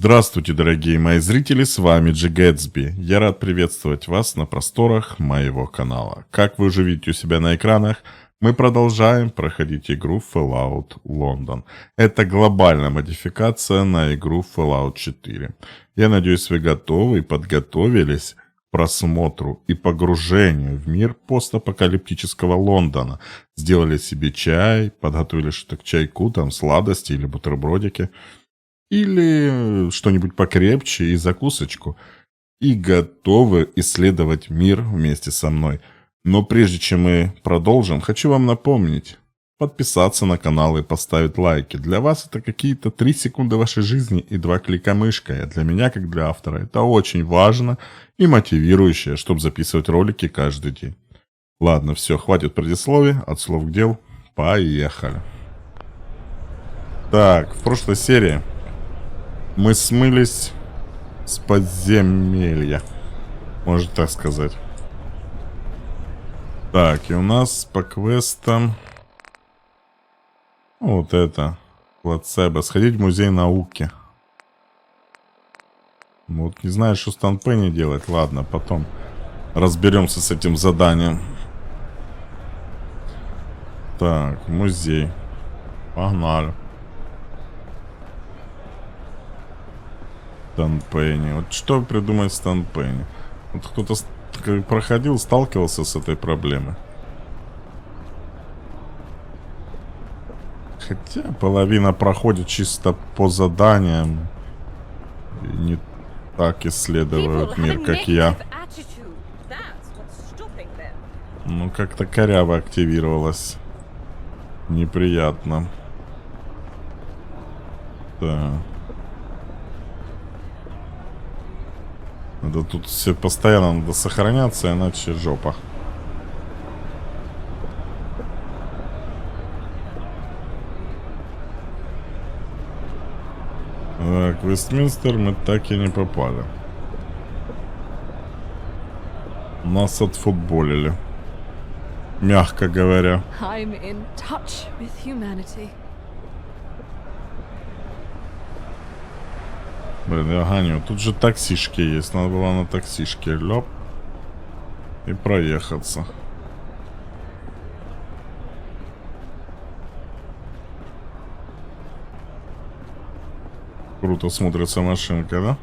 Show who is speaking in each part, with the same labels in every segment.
Speaker 1: Здравствуйте, дорогие мои зрители, с вами Джи Я рад приветствовать вас на просторах моего канала. Как вы уже видите у себя на экранах, мы продолжаем проходить игру Fallout London. Это глобальная модификация на игру Fallout 4. Я надеюсь, вы готовы и подготовились к просмотру и погружению в мир постапокалиптического Лондона. Сделали себе чай, подготовили что-то к чайку, там сладости или бутербродики. Или что-нибудь покрепче и закусочку. И готовы исследовать мир вместе со мной. Но прежде чем мы продолжим, хочу вам напомнить. Подписаться на канал и поставить лайки. Для вас это какие-то 3 секунды вашей жизни и 2 клика мышкой. А для меня, как для автора, это очень важно и мотивирующе, чтобы записывать ролики каждый день. Ладно, все, хватит предисловий, от слов к делу. Поехали. Так, в прошлой серии мы смылись с подземелья, можно так сказать. Так, и у нас по квестам вот это плацебо. Сходить в музей науки. Вот не знаю, что с Танпенни делать. Ладно, потом разберемся с этим заданием. Так, музей. Погнали. Танпенни. Вот что придумать с Танпенни? Вот кто-то проходил, сталкивался с этой проблемой. Хотя половина проходит чисто по заданиям. И не так исследуют мир, как я. Ну, как-то коряво активировалась. Неприятно. Да. Надо тут все постоянно надо сохраняться, иначе жопа. Так, в Вестминстер мы так и не попали. Нас отфутболили. Мягко говоря.
Speaker 2: I'm in touch with humanity.
Speaker 1: Блин, я гоню. Тут же таксишки есть. Надо было на таксишке лёп и проехаться. Круто смотрится машинка, да?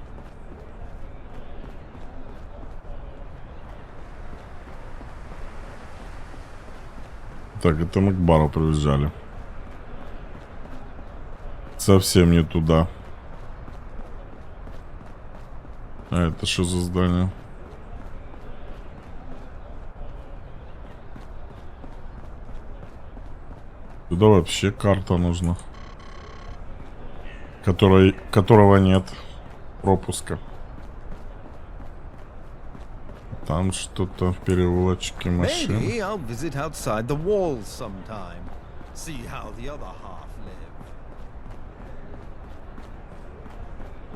Speaker 1: Так, это мы к бару приезжали. Совсем не туда. А это что за здание? Туда вообще карта нужна. Которого нет пропуска. Там что-то в переулочке машин.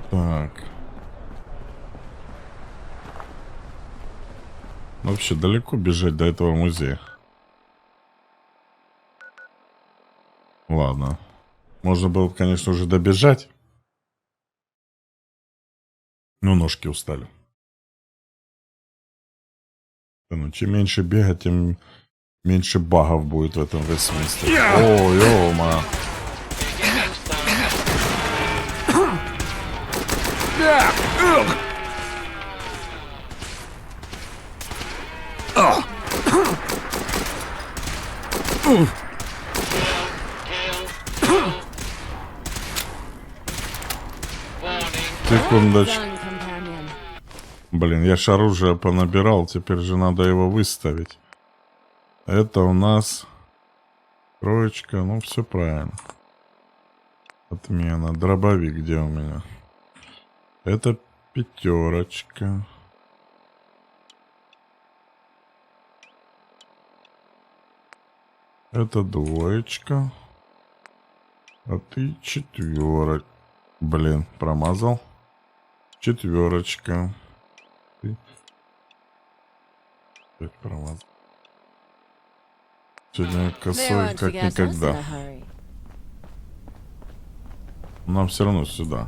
Speaker 1: Так. Вообще далеко бежать до этого музея? Ладно. Можно было, конечно, уже добежать. Но ножки устали. Да, ну, чем меньше бегать, тем меньше багов будет в этом Вестминстере. О, ё-ма. Секундочку. Блин, я ж оружие понабирал, теперь же надо его выставить. Это у нас троечка, ну все правильно. Отмена. Дробовик где у меня? Это пятерочка. Это двоечка. А ты четверочка. Блин, промазал. Четверочка. Опять промазал. Сегодня косой как никогда. Нам все равно сюда.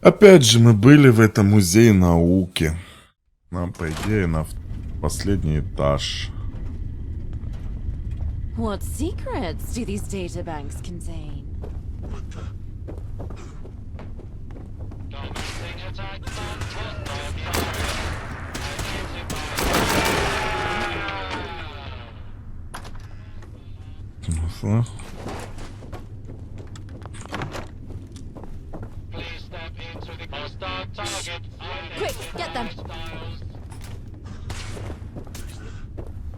Speaker 1: Опять же, мы были в этом музее науки. Нам, по идее, на последний этаж.
Speaker 3: What secrets do these databanks contain?
Speaker 1: Смысл?
Speaker 3: Quick, get them!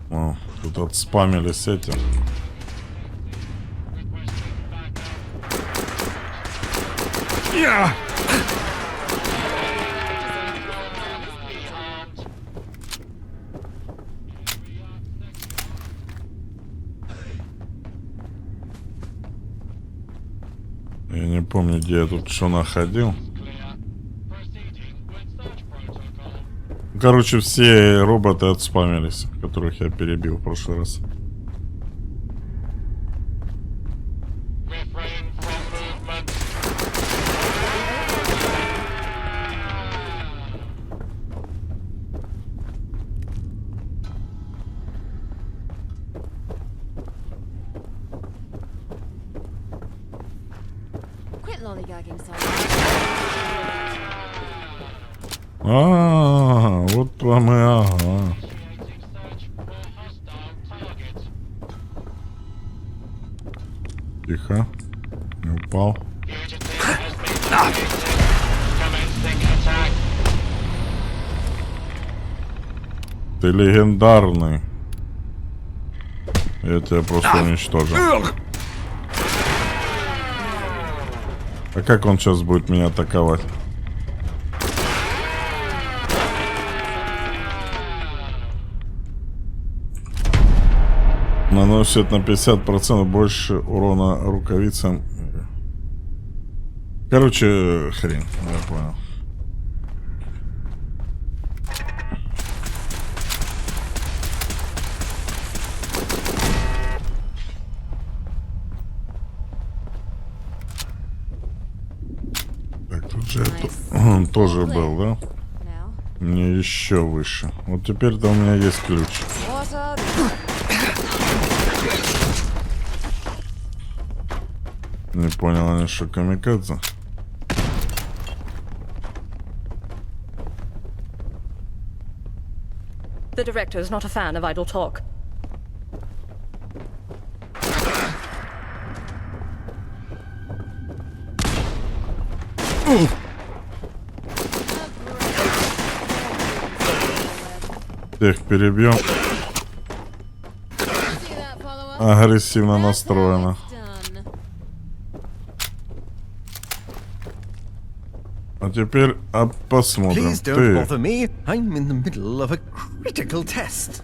Speaker 1: О, тут отспамились эти. Я не помню, где я тут что находил. Короче, все роботы отспамились, которых я перебил в прошлый раз.
Speaker 3: Quit lollygagging, son.
Speaker 1: Вот вам и ага. Тихо. Не упал. Ты легендарный. Я тебя просто уничтожу. А как он сейчас будет меня атаковать? Наносит на 50% больше урона рукавицам. Короче, хрень, я понял. Так, тут же он тоже был, да?
Speaker 3: Now,
Speaker 1: Мне еще выше. Вот теперь-то у меня есть ключ.
Speaker 3: water.
Speaker 1: Не понял, они что, камикадзе?
Speaker 4: The director's not a fan of idle talk.
Speaker 1: Всех перебьем.
Speaker 3: See that follow-up?
Speaker 1: Агрессивно
Speaker 3: That's how
Speaker 1: настроена.
Speaker 3: it's done.
Speaker 1: А теперь посмотрим.
Speaker 5: Please don't
Speaker 1: Ты.
Speaker 5: bother me. I'm in the middle of a critical test.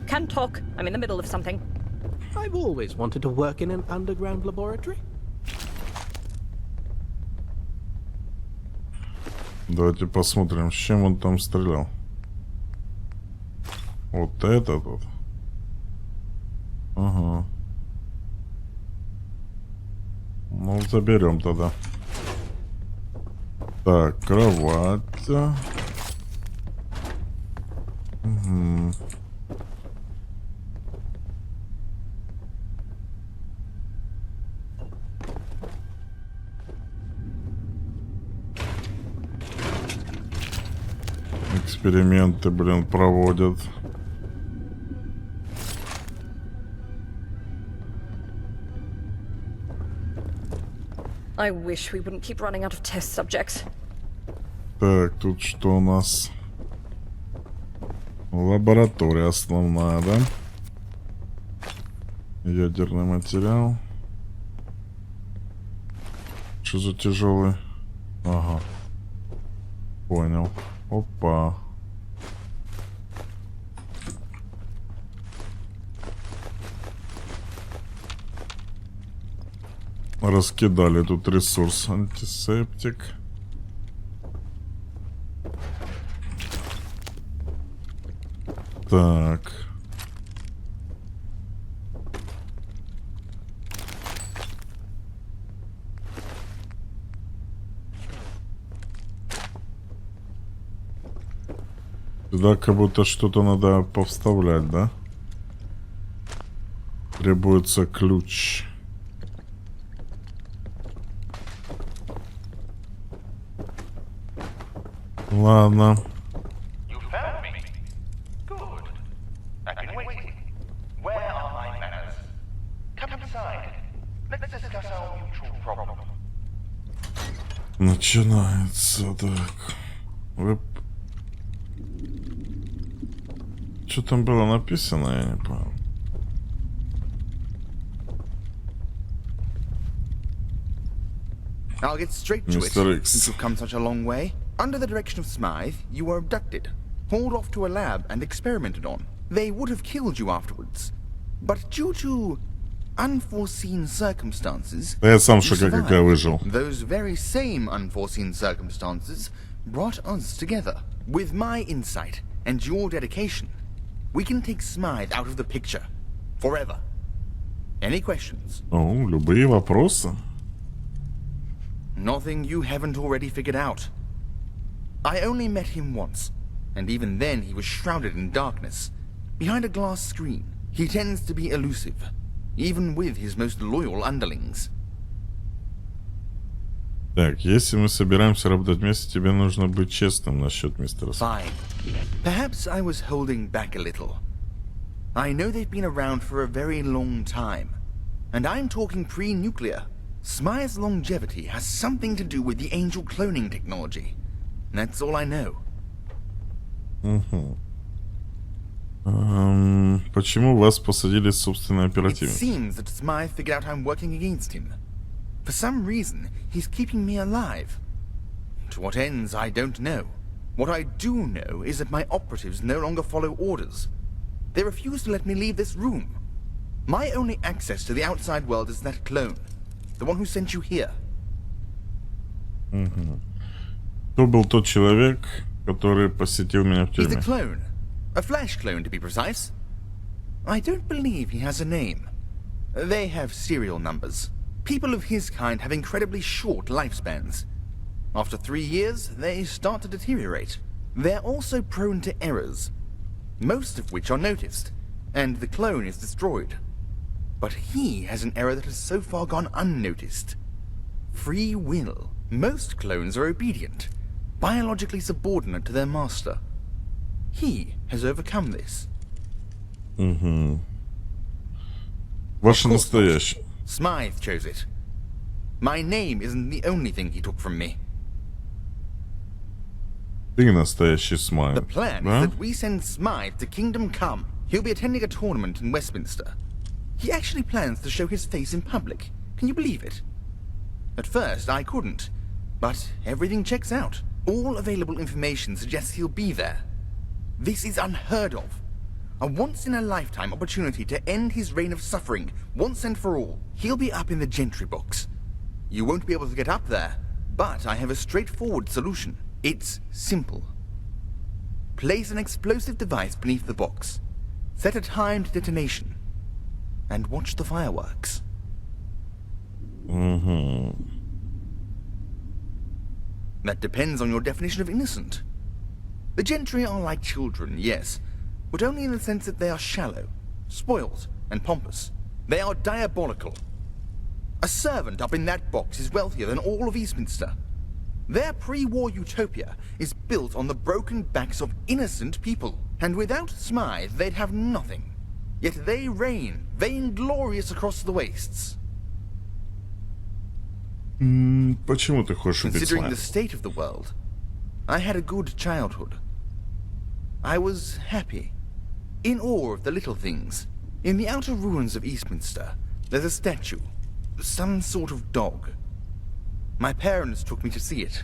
Speaker 4: Can't talk. I'm in the middle of something.
Speaker 6: I've always wanted to work in an underground laboratory.
Speaker 1: Давайте посмотрим, с чем он там стрелял. Вот этот вот. Ага. Ну, заберем тогда. Так, кровать. Угу. Эксперименты, блин, проводят.
Speaker 4: I wish we wouldn't keep running out of test subjects.
Speaker 1: Так, тут что у нас? Лаборатория основная, да? Ядерный материал. Что за тяжелый? Ага. Понял. Опа. Раскидали тут ресурс. Антисептик. Так. Туда как будто что-то надо повставлять, да? Требуется ключ. Ладно.
Speaker 7: You found me? Good. I've been waiting. Where are my manners? Come inside. Let's discuss our mutual problem.
Speaker 1: Начинается так. Вы... Что там было написано, я не понял.
Speaker 5: I'll get straight to it,
Speaker 1: Mr. X.
Speaker 5: since you've come such a long way. Under the direction of Smythe, you were abducted, hauled off to a lab and experimented on. They would have killed you afterwards. But due to unforeseen circumstances,
Speaker 1: Да я сам в
Speaker 5: you
Speaker 1: шоке, как я
Speaker 5: survived.
Speaker 1: выжил.
Speaker 5: Those very same unforeseen circumstances brought us together. With my insight and your dedication, we can take Smythe out of the picture. Forever. Any questions?
Speaker 1: Ну, любые вопросы.
Speaker 5: Nothing you haven't already figured out. I only met him once, and even then he was shrouded in darkness. Behind a glass screen, he tends to be elusive, even with his most loyal underlings.
Speaker 1: Так, если мы собираемся работать вместе, тебе нужно быть честным насчет мистера Смайта.
Speaker 5: Fine. Perhaps I was holding back a little. I know they've been around for a very long time, and I'm talking pre-nuclear. Smythe's longevity has something to do with the Angel cloning technology. That's all I know.
Speaker 1: Почему вас посадили собственный
Speaker 5: It
Speaker 1: оперативник?
Speaker 5: seems that Smythe figured out I'm working against him. For some reason, he's keeping me alive. To what ends, I don't know. What I do know is that my operatives no longer follow orders. They refuse to let me leave this room. My only access to the outside world is that clone, the one who sent you here.
Speaker 1: Кто был тот человек, который посетил меня в
Speaker 5: He's a
Speaker 1: тюрьме?
Speaker 5: clone. A flash clone, to be precise. I don't believe he has a name. They have serial numbers. People of his kind have incredibly short lifespans. After 3 years, they start to deteriorate. They're also prone to errors, most of which are noticed, and the clone is destroyed. But he has an error that has so far gone unnoticed. Free will. Most clones are obedient, biologically subordinate to their master. He has overcome this.
Speaker 1: Ваше
Speaker 5: Of course not.
Speaker 1: настоящее.
Speaker 5: Smythe chose it. My name isn't the only thing he took from me.
Speaker 1: Ты настоящий Смайт,
Speaker 5: The plan
Speaker 1: да?
Speaker 5: is that we send Smythe to Kingdom Come. He'll be attending a tournament in Westminster. He actually plans to show his face in public. Can you believe it? At first, I couldn't. But everything checks out. All available information suggests he'll be there. This is unheard of. A once-in-a-lifetime opportunity to end his reign of suffering, once and for all. He'll be up in the Gentry box. You won't be able to get up there, but I have a straightforward solution. It's simple. Place an explosive device beneath the box. Set a timed detonation. And watch the fireworks. That depends on your definition of innocent. The Gentry are like children, yes, but only in the sense that they are shallow, spoilt, and pompous. They are diabolical. A servant up in that box is wealthier than all of Eastminster. Their pre-war utopia is built on the broken backs of innocent people, and without Smythe they'd have nothing. Yet they reign, vainglorious across the wastes.
Speaker 1: Почему ты хочешь убить
Speaker 5: Considering the
Speaker 1: Смайта?
Speaker 5: state of the world, I had a good childhood. I was happy, in awe of the little things. In the outer ruins of Eastminster, there's a statue, some sort of dog. My parents took me to see it.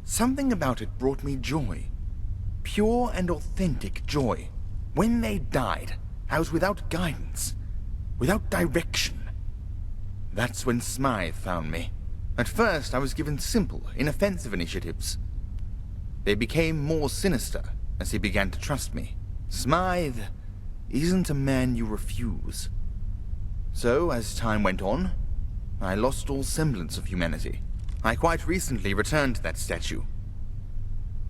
Speaker 5: Something about it brought me joy. Pure and authentic joy. When they died, I was without guidance, without direction. That's when Smythe found me. At first, I was given simple, inoffensive initiatives. They became more sinister as he began to trust me. Smythe isn't a man you refuse. So, as time went on, I lost all semblance of humanity. I quite recently returned to that statue.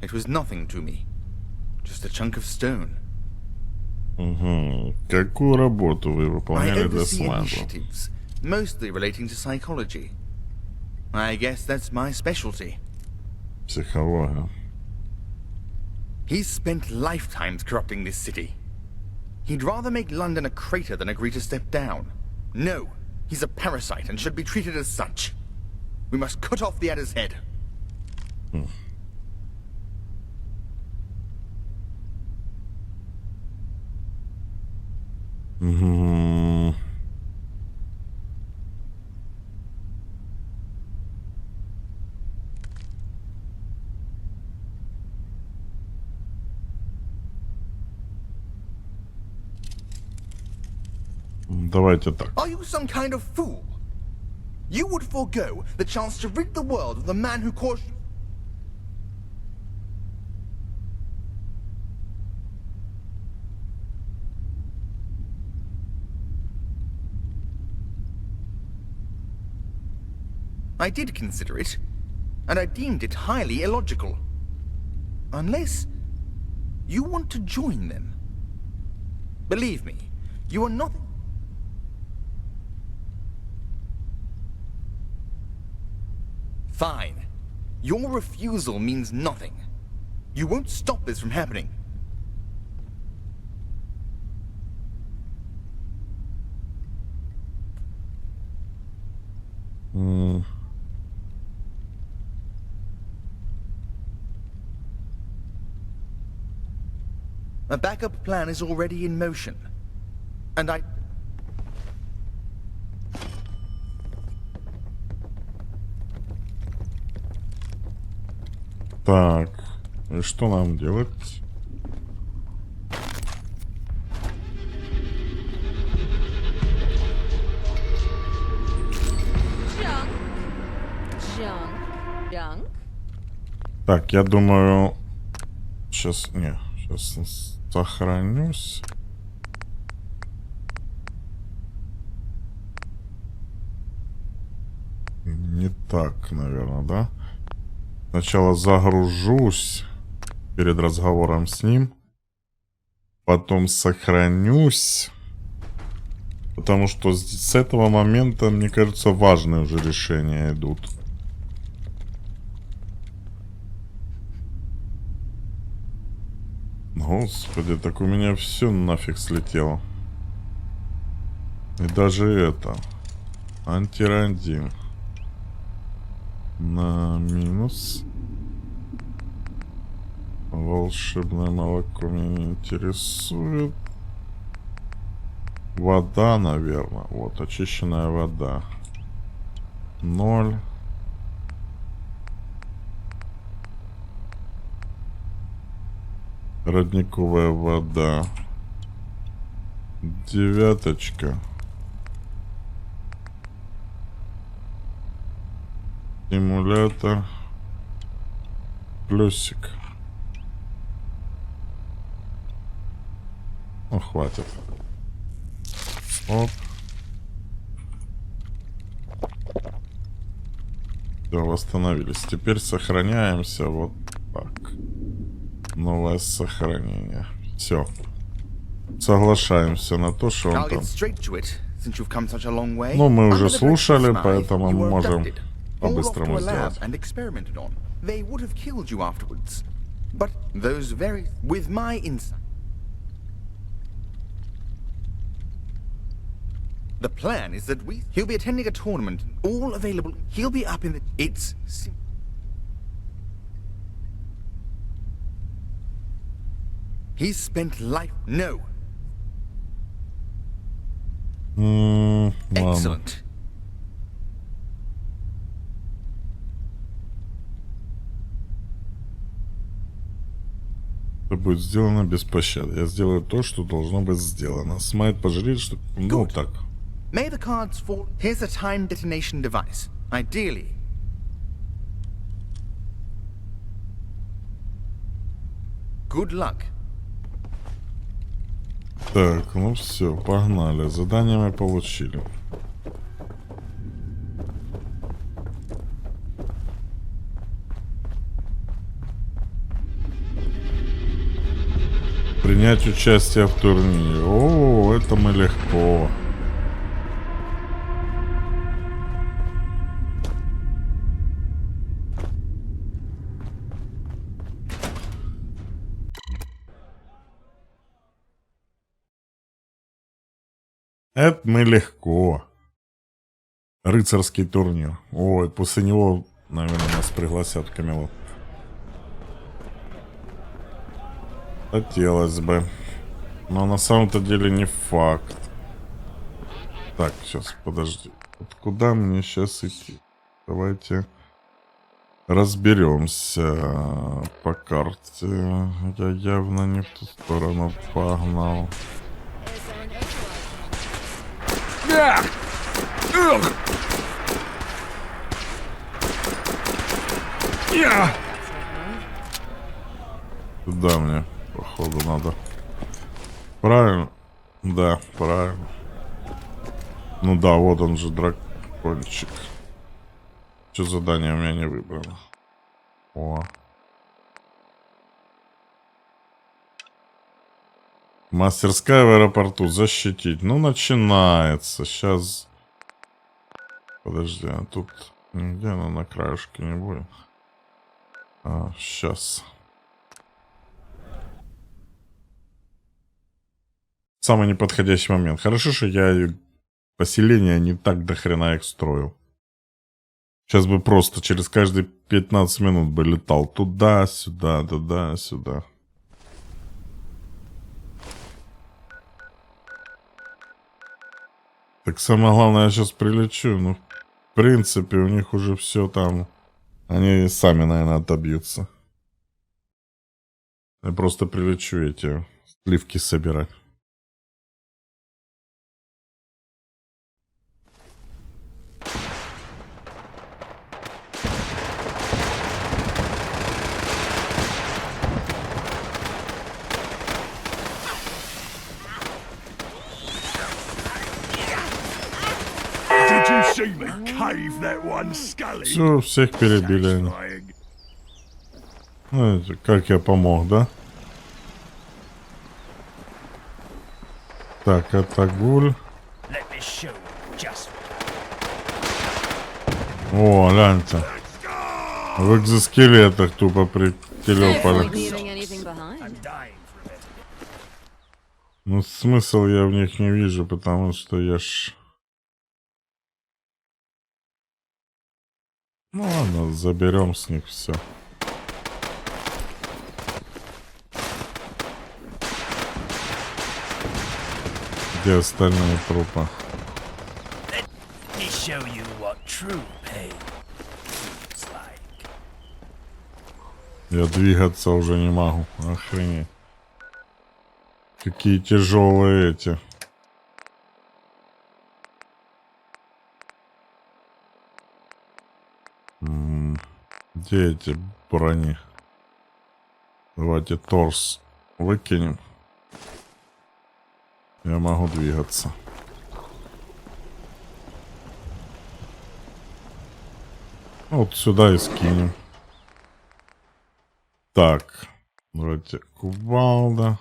Speaker 5: It was nothing to me. just a chunk of stone.
Speaker 1: Угу. Какую работу вы
Speaker 5: I
Speaker 1: выполняли для
Speaker 5: oversee
Speaker 1: Смайла?
Speaker 5: initiatives, mostly relating to psychology. I guess that's my specialty.
Speaker 1: Психология.
Speaker 5: He's spent lifetimes corrupting this city. He'd rather make London a crater than agree to step down. No, he's a parasite and should be treated as such. We must cut off the adder's head.
Speaker 1: Угу. Давайте так.
Speaker 5: Are you some kind of fool? You would forego the chance to rid the world of the man who caused... I did consider it, and I deemed it highly illogical. Unless you want to join them. Believe me, you are not... Fine. Your refusal means nothing. You won't stop this from happening. A backup plan is already in motion. And I...
Speaker 1: Так, и что нам делать?
Speaker 3: Junk.
Speaker 1: Так, я думаю... Сейчас, не, сейчас сохранюсь. Не так, наверное, да? Сначала загружусь перед разговором с ним. Потом сохранюсь. Потому что с этого момента, мне кажется, важные уже решения идут. Господи, так у меня все нафиг слетело. И даже это. Антирандин. На минус. Волшебное молоко меня не интересует. Вода, наверное. Вот, очищенная вода. 0. Родниковая вода. 9. Стимулятор. Плюсик. Ну, хватит. Оп. Все, восстановились. Теперь сохраняемся вот так. Новое сохранение. Все. Соглашаемся на то, что он там. Ну, мы уже слушали, поэтому мы можем по-быстрому сделать.
Speaker 5: The plan is that he'll be attending a tournament, all available. He'll be up in the... It's... He's spent life... No. Excellent.
Speaker 1: Это будет сделано без пощады. Я сделаю то, что должно быть сделано. Смайт пожалеет, что... Ну, так.
Speaker 5: May the cards fall. Here's a time detonation device. Ideally. Good luck.
Speaker 1: Так, ну все, погнали. Задание мы получили. Принять участие в турнире. О, это мы легко. Это мы легко. Рыцарский турнир. Ой, после него, наверное, нас пригласят в Камелот. Хотелось бы. Но на самом-то деле не факт. Так, сейчас, подожди. Вот куда мне сейчас идти? Давайте разберемся по карте. Я явно не в ту сторону погнал. Туда мне, походу, надо. Правильно? Да, правильно. Ну да, вот он же, дракончик. Что задание у меня не выбрано? О. Мастерская в аэропорту. Защитить. Ну, начинается. Сейчас. Подожди, а тут нигде она на краешке не будет. Сейчас. Самый неподходящий момент. Хорошо, что я поселение не так до хрена их строил. Сейчас бы просто через каждые 15 минут бы летал туда-сюда, туда-сюда. Так самое главное, я сейчас прилечу. Ну, в принципе, у них уже все там. Они сами, наверное, отобьются. Я просто прилечу эти сливки собирать. Все, всех перебили они. Знаете, как я помог, да? Так, это гуль. О, гляньте. В экзоскелетах тупо прителепали.
Speaker 3: Leaving anything behind.
Speaker 1: Ну, смысл я в них не вижу, потому что я ж... Ну ладно, заберем с них все. Где остальные трупы? Я двигаться уже не могу. Охренеть. Какие тяжелые эти. Где эти брони? Давайте торс выкинем. Я могу двигаться. Вот сюда и скинем. Так. Давайте кувалда.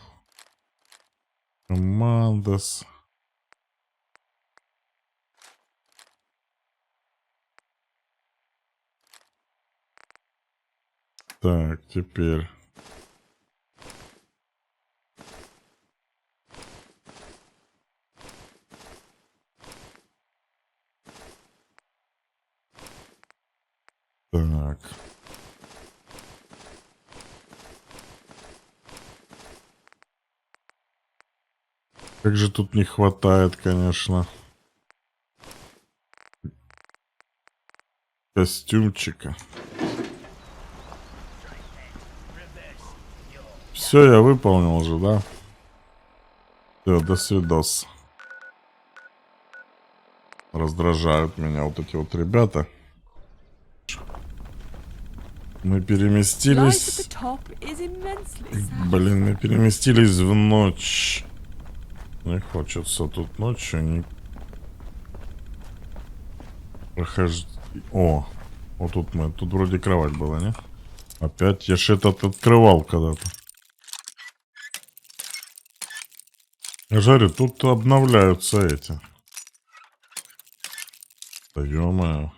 Speaker 1: Командос. Так, теперь. Так. Как же тут не хватает, конечно. Костюмчика. Все, я выполнил уже, да? Все, до свидос. Раздражают меня вот эти вот ребята. Мы переместились... Блин, мы переместились в ночь. Не хочется тут ночью не... Прохождение. О, вот тут мы. Тут вроде кровать была, не? Опять я ж этот открывал когда-то. Жарю, тут обновляются эти. Да ё-моё. В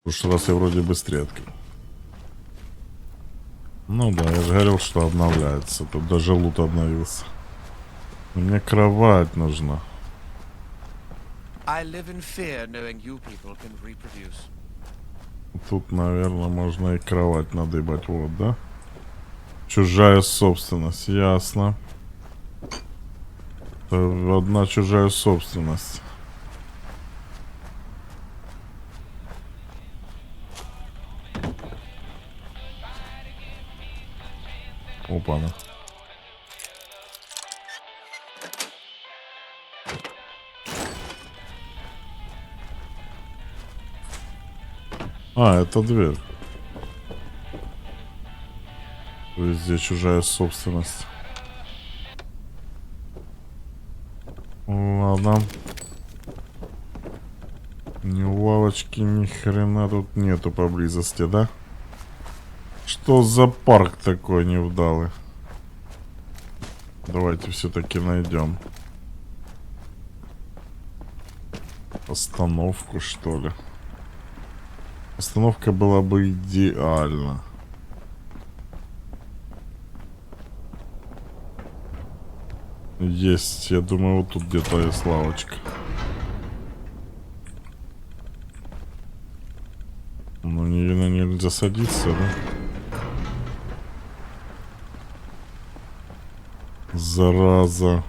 Speaker 1: прошлый раз я вроде быстрее открыл. Ну да, я же говорил, что обновляется. Тут даже лут обновился. Мне кровать нужна.
Speaker 8: I live in fear knowing you people can reproduce.
Speaker 1: Тут, наверное, можно и кровать надыбать. Вот, да? Чужая собственность. Ясно. Это одна чужая собственность. Опа-на. А, это дверь. Везде чужая собственность. Ладно. Ни лавочки, ни хрена тут нету поблизости, да? Что за парк такой невдалый? Давайте все-таки найдем. Остановку, что ли? Остановка была бы идеальна. Есть, я думаю, вот тут где-то есть лавочка. Ну, нельзя садиться, да? Зараза.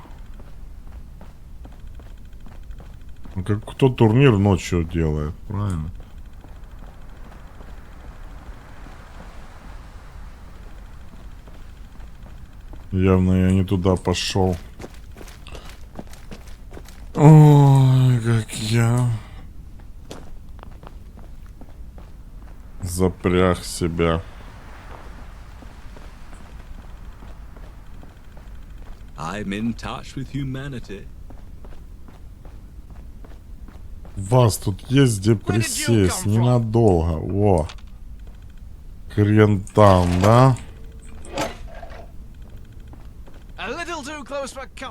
Speaker 1: Ну, как кто турнир ночью делает, правильно? Явно я не туда пошел. Ой, как я запряг себя.
Speaker 9: I'm in touch with humanity.
Speaker 1: Вас тут есть где присесть ненадолго. Во. Хрен там, да?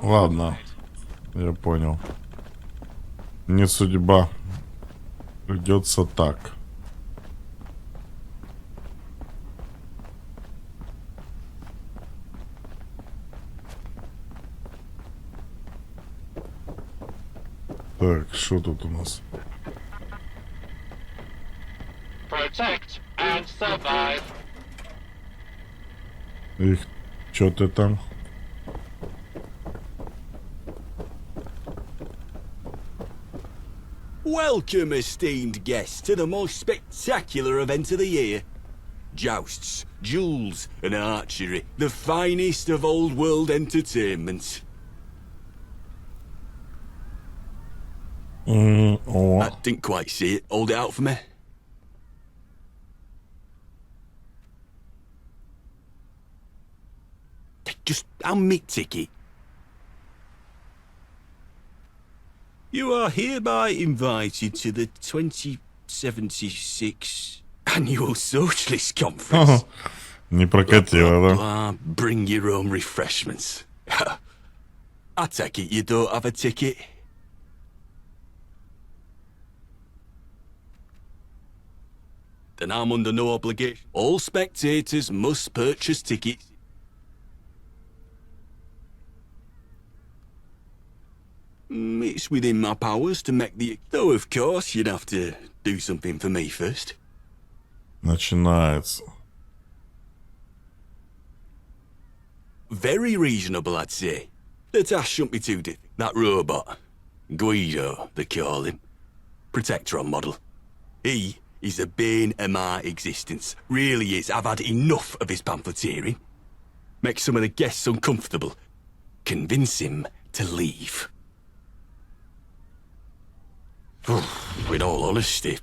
Speaker 1: Ладно. Я понял. Не судьба. Придется так. Так, что тут у нас?
Speaker 7: Protect and survive.
Speaker 1: Их, что ты там?
Speaker 9: Welcome, esteemed guests, to the most spectacular event of the year. Jousts, duels, and archery. The finest of old world entertainment. I didn't quite see it. Hold it out for me. Just hand me ticket. You are hereby invited to the 2076 Annual Socialist Conference.
Speaker 1: Не прокатило, да?
Speaker 9: Bring your own refreshments. I take it you don't have a ticket. Then I'm under no obligation. All spectators must purchase tickets. It's within my powers to make the... Though, of course, you'd have to do something for me first.
Speaker 1: Начинается.
Speaker 9: Very reasonable, I'd say. The task shouldn't be too difficult. That robot, Guido, they call him, Protectron model. He is the bane of my existence. Really is. I've had enough of his pamphleteering. Make some of the guests uncomfortable. Convince him to leave. In all honesty,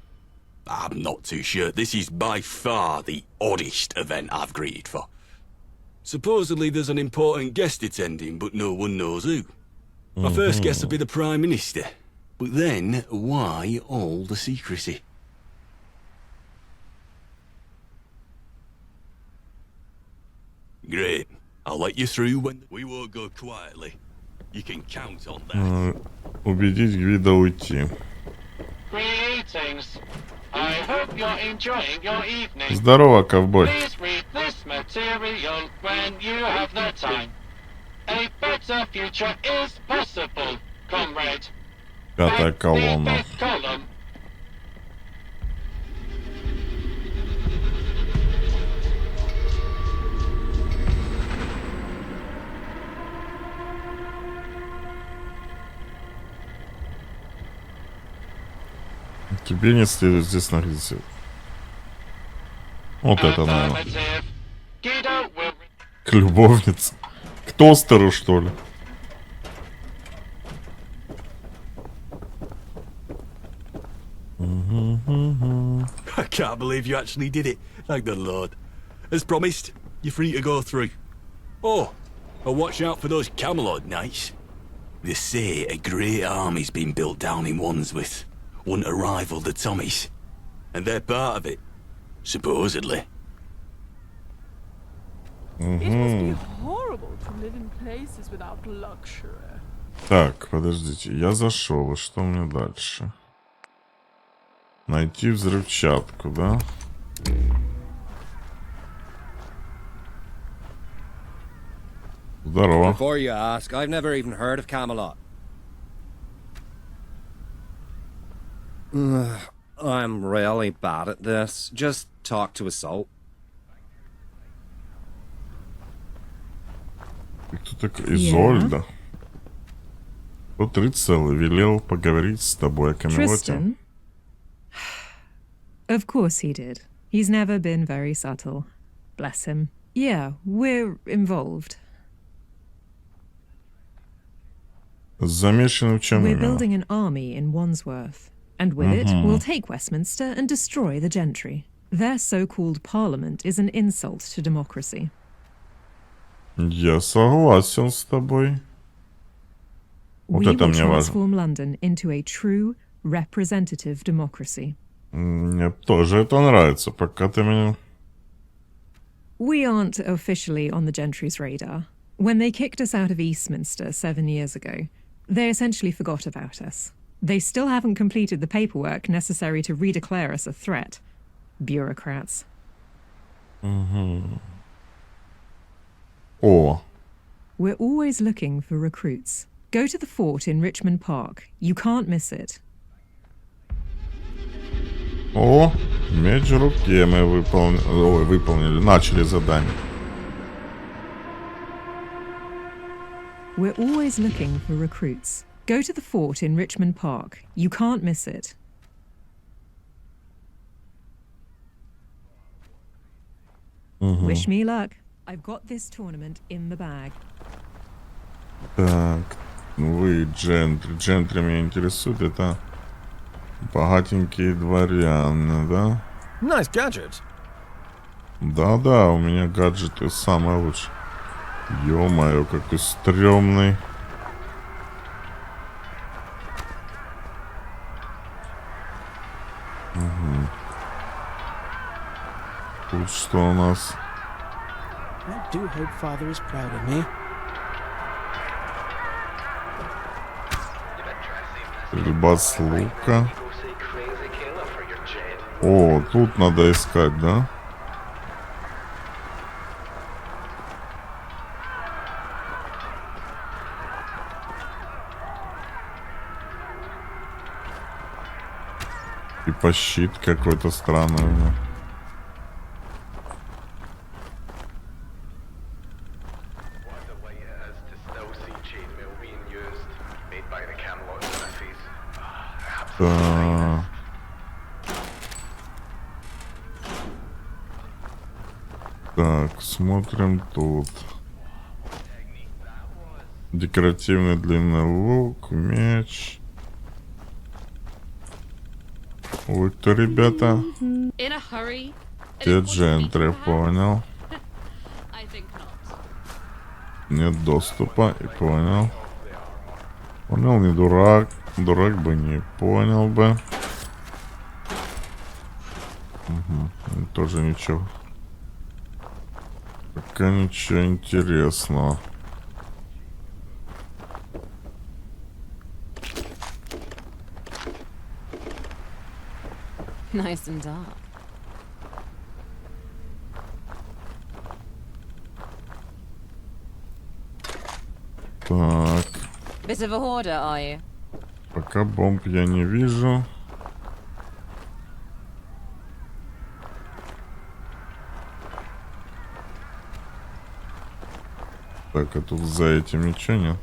Speaker 9: I'm not too sure. This is by far the oddest event I've greeted for. Supposedly there's an important guest attending, but no one knows who. My first guess would be the Prime Minister. But then, why all the secrecy? Great. I'll let you through when... We won't go quietly. You can count on that.
Speaker 1: Убедить Гвида уйти.
Speaker 10: Greetings. I hope you're enjoying your evening.
Speaker 1: Здорово, ковбой.
Speaker 10: Please read this material when you have the time. A better future is possible, comrade.
Speaker 1: Пятая
Speaker 10: At the
Speaker 1: колонна.
Speaker 10: fifth column.
Speaker 1: Тебе не следует здесь находиться. Вот это, наверное.
Speaker 10: Affirmative. Guido will...
Speaker 1: К любовнице. К тостеру, что ли?
Speaker 9: I can't believe you actually did it. Thank the Lord. As promised, you're free to go through. Oh, and watch out for those Camelot knights. They say a great army's been built down in Wandsworth. Want to rival the Tommies. And they're part of it. Supposedly.
Speaker 2: It must be horrible to live in places without luxury.
Speaker 1: Так, подождите. Я зашел. И что мне дальше? Найти взрывчатку, да? Здорово.
Speaker 11: Before you ask, I've never even heard of Camelot. I'm really bad at this. Just talk to Assault.
Speaker 1: Кто такой? Изольда. Тот рыцарь велел поговорить с тобой о Камелоте.
Speaker 12: Tristan? Of course he did. He's never been very subtle. Bless him. Yeah, we're involved.
Speaker 1: Замешаны в чем
Speaker 12: We're
Speaker 1: именно?
Speaker 12: building an army in Wandsworth. And with it, we'll take Westminster and destroy the gentry. Their so-called parliament is an insult to democracy.
Speaker 1: Я согласен с тобой. Вот
Speaker 12: We
Speaker 1: это
Speaker 12: will
Speaker 1: мне важно.
Speaker 12: transform London into a true representative democracy.
Speaker 1: Мне тоже это нравится, пока ты меня...
Speaker 12: We aren't officially on the gentry's radar. When they kicked us out of Eastminster 7 years ago, they essentially forgot about us. They still haven't completed the paperwork necessary to redeclare us a threat. Bureaucrats.
Speaker 1: О,
Speaker 12: We're always looking for recruits. Go to the fort in Richmond Park. You can't miss it.
Speaker 1: о, меч в руке мы выполнили, начали задание.
Speaker 12: We're always looking for recruits. Go to the fort in Richmond Park. You can't miss it. Wish me luck. I've got this tournament in the bag.
Speaker 1: Так, вы джентри. Джентри меня интересует, это богатенькие дворяне, да?
Speaker 8: Nice gadget.
Speaker 1: Да-да, у меня гаджеты самые лучшие. Ё-моё, какой стрёмный. Тут что у нас?
Speaker 6: I do hope Father is proud of me.
Speaker 1: Стрельба с лука. О, тут надо искать, да? Типа щит какой-то странный у меня. Так. Так, смотрим тут. Декоративный длинный лук, меч. Ой, кто, ребята?
Speaker 3: In a hurry?
Speaker 1: Те джентры, понял.
Speaker 3: I think not.
Speaker 1: Нет доступа, и понял. Понял, не дурак. Дурак бы не понял бы. Угу. Тоже ничего. Пока ничего интересного.
Speaker 3: Nice and dark.
Speaker 1: Так,
Speaker 3: Bit of a hoarder, are you?
Speaker 1: пока бомб я не вижу. Так, а тут за этим ничего нет.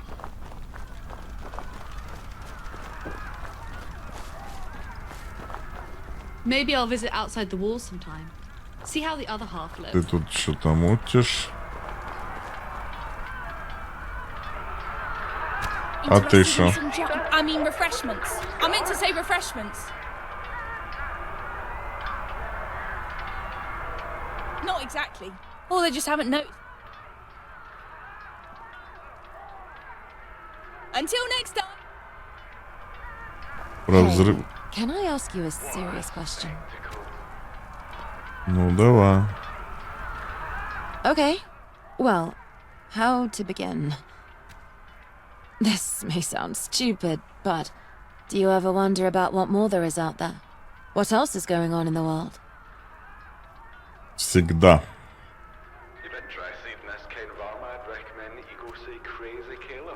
Speaker 13: Maybe I'll visit outside the walls sometime. See how the other half
Speaker 1: Ты
Speaker 13: lives.
Speaker 1: тут что-то мутишь. А ты шо?
Speaker 2: I mean refreshments. I meant to say refreshments. Not exactly. Or they just haven't noticed. Until next time.
Speaker 1: Про взрыв.
Speaker 3: Can I ask you a serious question?
Speaker 1: Ну, давай.
Speaker 3: Okay. Well, how to begin? This may sound stupid, but do you ever wonder about what more there is out there? What else is going on in the world?
Speaker 1: Всегда.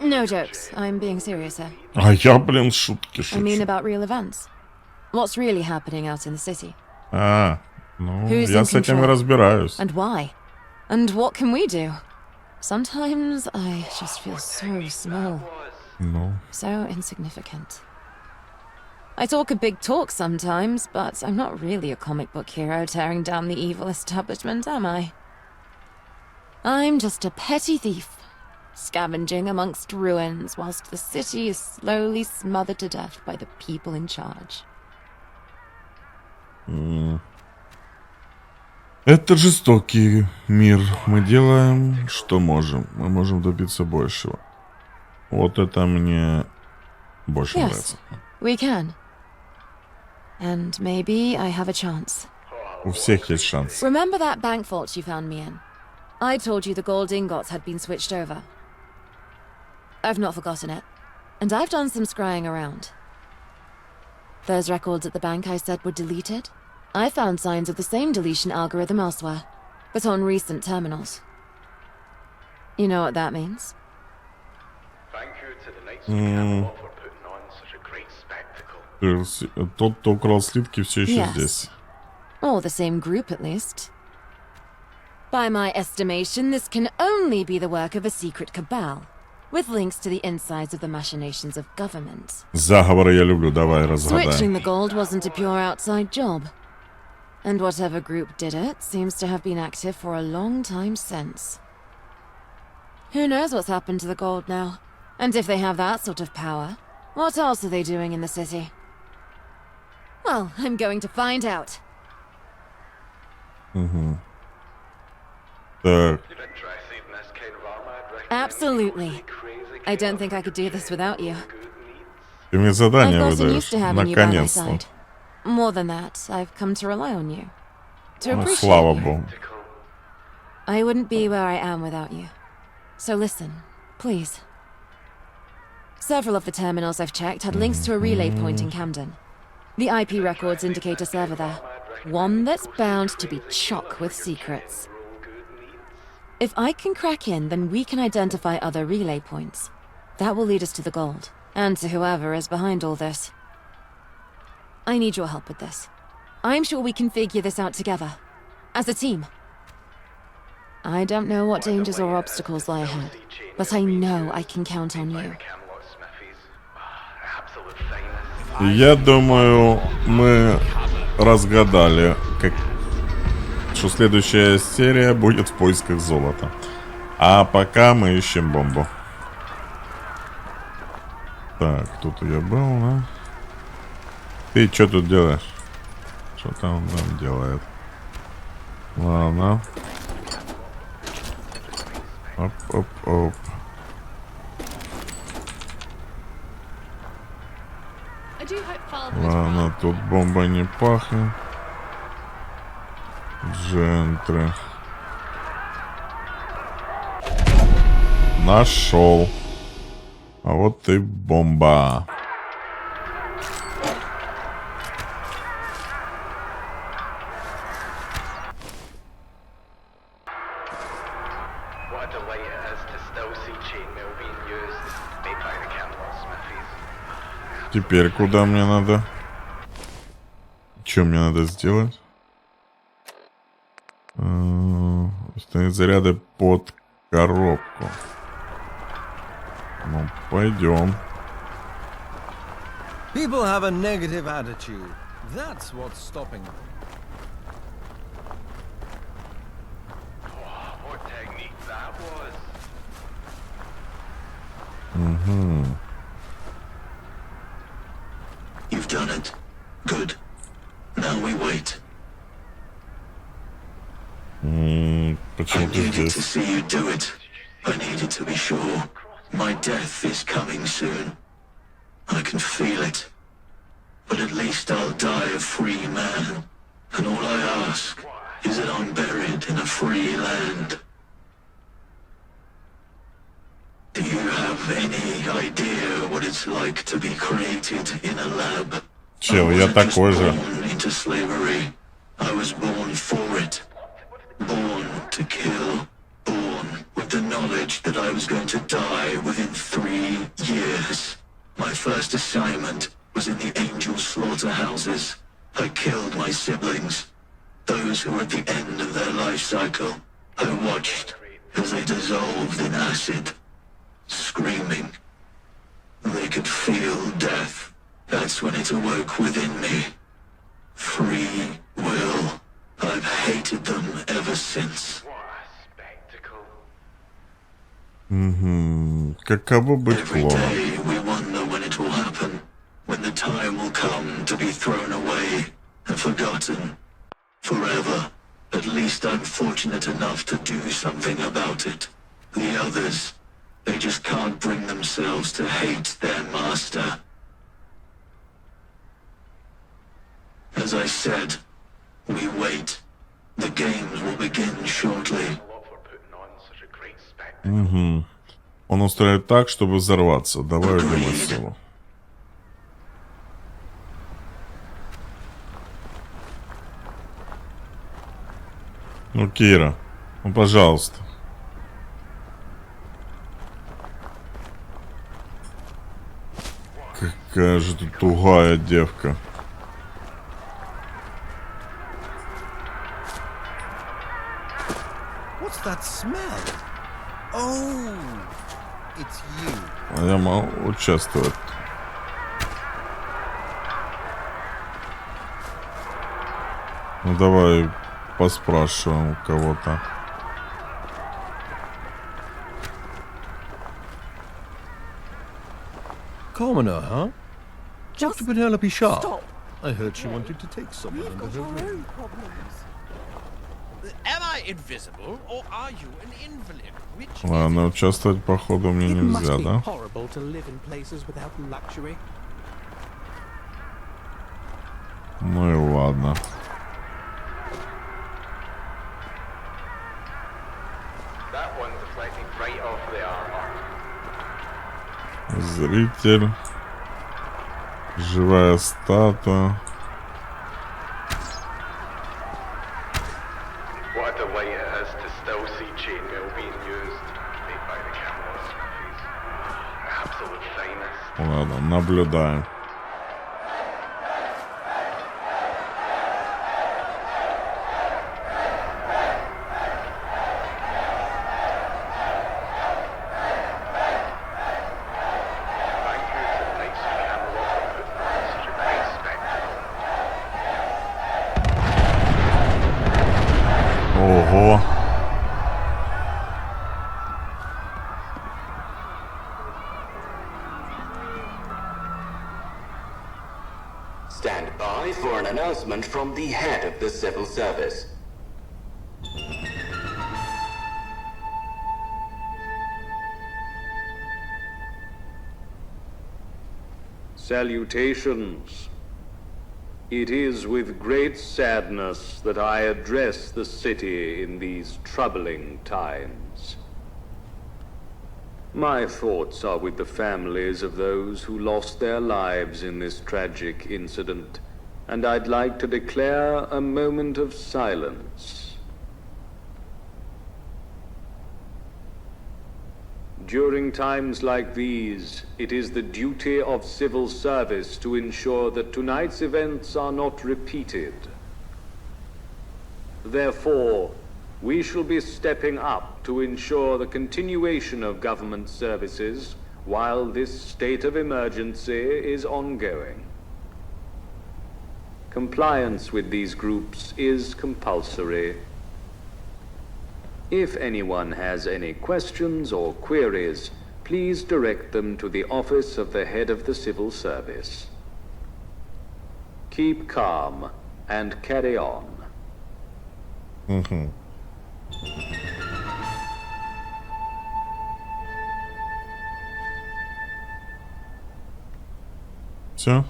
Speaker 3: No jokes. I'm being serious here.
Speaker 1: А я, блин, шутки
Speaker 3: I mean
Speaker 1: шучу.
Speaker 3: about real events. What's really happening out in the city?
Speaker 1: А, ну,
Speaker 3: Who's
Speaker 1: я
Speaker 3: in
Speaker 1: с этим и
Speaker 3: control?
Speaker 1: разбираюсь.
Speaker 3: And why? And what can we do? Sometimes I just feel so small,
Speaker 1: Ну,
Speaker 3: so insignificant. I talk a big talk sometimes, but I'm not really a comic book hero tearing down the evil establishment, am I? I'm just a petty thief, scavenging amongst ruins whilst the city is slowly smothered to death by the people in charge.
Speaker 1: это жестокий мир. Мы делаем, что можем. Мы можем добиться большего. Вот это мне больше
Speaker 3: Yes,
Speaker 1: нравится.
Speaker 3: we can. And maybe I have a chance.
Speaker 1: У всех есть шанс.
Speaker 3: Remember that bank vault you found me in? I told you the gold ingots had been switched over. I've not forgotten it. And I've done some scrying around. Those records at the bank I said were deleted. I found signs of the same deletion algorithm elsewhere, but on recent terminals. You know what that means?
Speaker 1: Тот, кто украл слитки, все еще
Speaker 3: Yes.
Speaker 1: здесь.
Speaker 3: Or the same group, at least. By my estimation, this can only be the work of a secret cabal, with links to the insides of the machinations of government.
Speaker 1: Заговоры я люблю, давай разгадаем.
Speaker 3: Switching the gold wasn't a pure outside job. And whatever group did it seems to have been active for a long time since. Who knows what's happened to the gold now? And if they have that sort of power, what else are they doing in the city? Well, I'm going to find out.
Speaker 1: Так,
Speaker 3: Absolutely. I don't think I could do this without you.
Speaker 1: ты мне
Speaker 3: I've
Speaker 1: задание
Speaker 3: gotten
Speaker 1: выдаешь.
Speaker 3: used to having you by my
Speaker 1: Наконец-то.
Speaker 3: side. More than that, I've come to rely on you. To
Speaker 1: Ну,
Speaker 3: appreciate
Speaker 1: слава
Speaker 3: you.
Speaker 1: богу.
Speaker 3: I wouldn't be where I am without you. So listen, please. Several of the terminals I've checked had links to a relay point in Camden. The IP records indicate a server there. One that's bound to be chock with secrets. If I can crack in, then we can identify other relay points. That will lead us to the gold, and to whoever is behind all this. I need your help with this. I'm sure we can figure this out together. As a team. I don't know what dangers or obstacles lie ahead, but I know I can count on you.
Speaker 1: Я думаю, мы разгадали, что следующая серия будет в поисках золота. А пока мы ищем бомбу. Так, тут я был, да? Ты что тут делаешь? Что там делает? Ладно. Оп-оп-оп.
Speaker 13: I do hope Father was
Speaker 1: Ладно, тут бомба не пахнет. Джентры. Нашел. А вот и бомба. Теперь куда мне надо? Что мне надо сделать? Установить заряды под коробку. Ну, пойдем.
Speaker 14: People have a negative attitude. That's what's stopping them.
Speaker 7: What technique that was.
Speaker 9: You've done it. Good. Now we wait.
Speaker 1: Почему
Speaker 9: I
Speaker 1: ты
Speaker 9: needed to
Speaker 1: здесь?
Speaker 9: see you do it. I needed to be sure. My death is coming soon. I can feel it. But at least I'll die a free man. And all I ask is that I'm buried in a free land. Do you have any idea what it's like to be created in a lab?
Speaker 1: Чел, я такой же.
Speaker 9: Born into slavery. I was born for it. Born to kill. Born with the knowledge that I was going to die within 3 years. My first assignment was in the angel slaughterhouses. I killed my siblings. Those who were at the end of their life cycle. I watched as they dissolved in acid. Screaming. They could feel death. That's when it awoke within me. Free will. I've hated them ever since.
Speaker 1: Каково быть
Speaker 9: Every
Speaker 1: клоном?
Speaker 9: day we wonder when it will happen. When the time will come to be thrown away and forgotten. Forever. At least I'm fortunate enough to do something about it. The others, they just can't bring themselves to hate their master. As I said, we wait. The games will begin shortly.
Speaker 1: Он устроит так, чтобы взорваться. Давай убьем силу. Ну, Кира, ну, пожалуйста. Какая же ты тугая девка.
Speaker 14: What's that smell? Oh, it's you.
Speaker 1: А я могу участвовать. Ну, давай поспрашиваем у кого-то.
Speaker 14: Commoner, huh?
Speaker 2: Just
Speaker 14: Dr. Penelope Sharp.
Speaker 2: stop.
Speaker 14: I heard she wanted to take someone
Speaker 2: We've
Speaker 14: under
Speaker 2: got
Speaker 14: her
Speaker 2: our
Speaker 14: wing.
Speaker 2: own problems.
Speaker 8: Am I invisible, or are you an invalid? Which
Speaker 1: Ладно, участвовать походу мне
Speaker 6: It
Speaker 1: нельзя,
Speaker 6: must be
Speaker 1: да?
Speaker 6: horrible to live in places without luxury.
Speaker 1: Ну и ладно.
Speaker 7: That one's reflecting right off the armor.
Speaker 1: Зритель. Живая статуя.
Speaker 7: What a delight it is to still see chainmail being used, made by the Camelot Smithies. Absolute finest.
Speaker 1: Ладно, наблюдаем.
Speaker 7: Thank you to the Knights of Camelot for putting on such a great spectacle.
Speaker 1: Ого.
Speaker 15: Stand by for an announcement from the head of the civil service.
Speaker 16: Salutations. It is with great sadness that I address the city in these troubling times. My thoughts are with the families of those who lost their lives in this tragic incident, and I'd like to declare a moment of silence. During times like these, it is the duty of civil service to ensure that tonight's events are not repeated. Therefore, we shall be stepping up to ensure the continuation of government services while this state of emergency is ongoing. Compliance with these groups is compulsory. If anyone has any questions or queries, please direct them to the office of the head of the civil service. Keep calm and carry on.
Speaker 1: Все?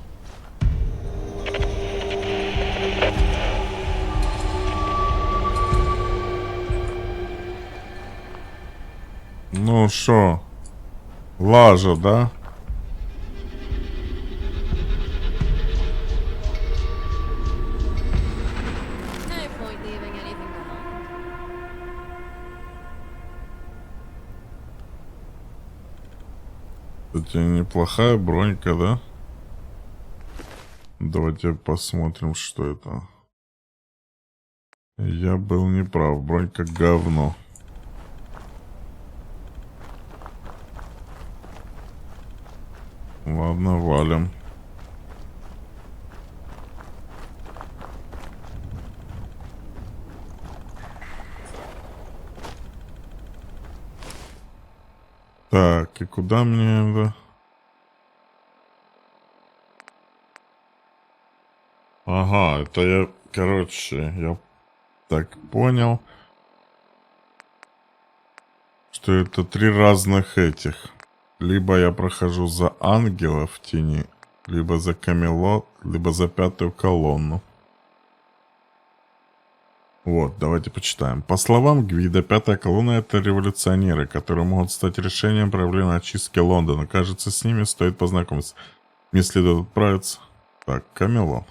Speaker 1: Ну шо, лажа, да?
Speaker 3: No point leaving anything behind.
Speaker 1: Кстати, неплохая бронька, да? Давайте посмотрим, что это. Я был неправ, бронька говно. Ладно, валим. Так, и куда мне это? Ага, это я, короче, я так понял, что это 3 разных этих. Либо я прохожу за ангела в тени, либо за Камелот, либо за 5-ю колонну. Вот, давайте почитаем. По словам Гвида, 5-я колонна — это революционеры, которые могут стать решением проблемы очистки Лондона. Кажется, с ними стоит познакомиться. Мне следует отправиться. Так, Камелот.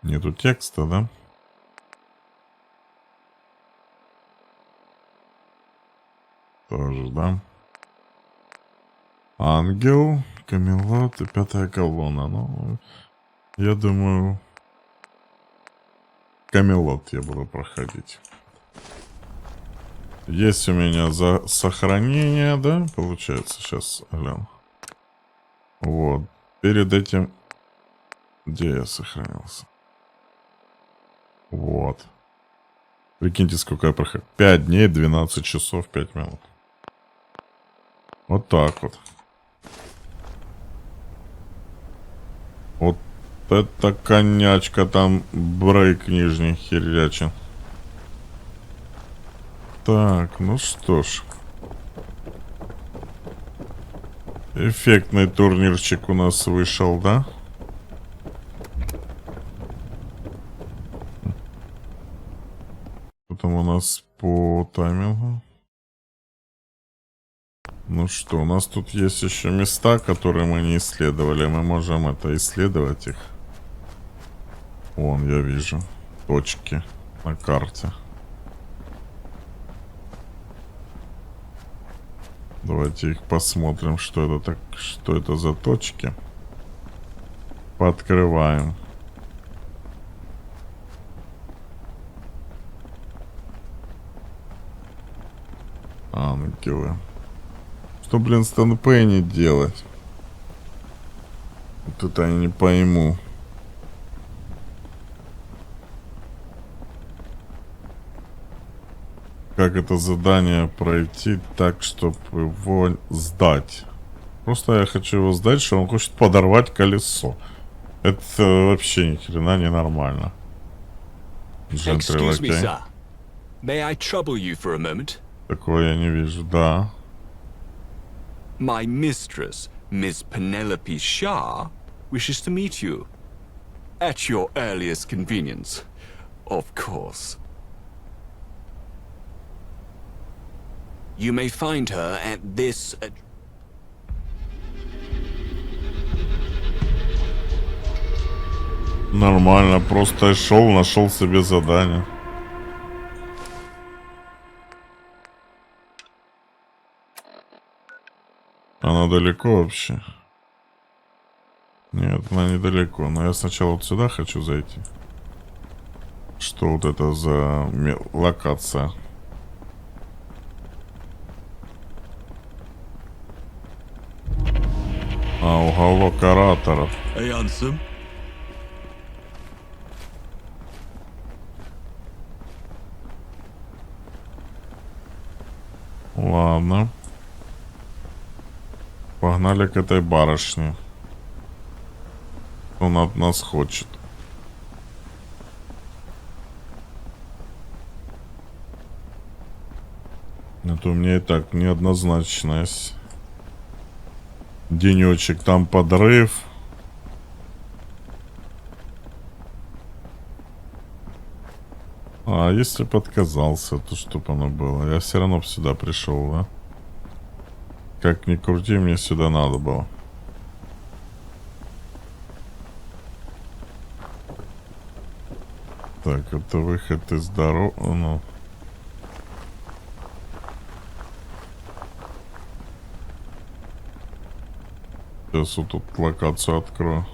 Speaker 1: Нету текста, да? Тоже, да? Ангел, Камелот и 5-я колонна. Ну, я думаю, Камелот я буду проходить. Есть у меня за сохранение, да? Получается, сейчас гляну. Вот. Перед этим... Где я сохранился? Вот. Прикиньте, сколько я проходил. 5 дней, 12 часов, 5 минут. Вот так вот. Вот это конячка там брейк нижний херячен. Так, ну что ж. Эффектный турнирчик у нас вышел, да? Потом у нас по таймингу. Ну что, у нас тут есть еще места, которые мы не исследовали. Мы можем это исследовать их. Вон, я вижу точки на карте. Давайте их посмотрим, что это так, что это за точки. Пооткрываем. Ангелы. Что, блин, с Пенни делать? Вот это я не пойму. Как это задание пройти так, чтобы его сдать? Просто я хочу его сдать, что он хочет подорвать колесо. Это вообще ни хрена не нормально.
Speaker 9: Excuse me, sir. May I trouble you for a moment?
Speaker 1: Такое я не вижу, да.
Speaker 9: My mistress, Miss Penelope Shah, wishes to meet you. At your earliest convenience, of course. You may find her at this...
Speaker 1: Нормально, просто шел, нашел себе задание. она далеко вообще? Нет, она недалеко. Но я сначала вот сюда хочу зайти. Что вот это за локация? А, уголок ораторов.
Speaker 9: Hey, handsome.
Speaker 1: Ладно. Погнали к этой барышне. Он от нас хочет. Это у меня и так неоднозначность. Денечек, там подрыв. А если бы отказался, то чтоб оно было? Я все равно бы сюда пришел, да? Как ни крути, мне сюда надо было. Так, это выход из дороги. Ну. Сейчас вот тут локацию открою.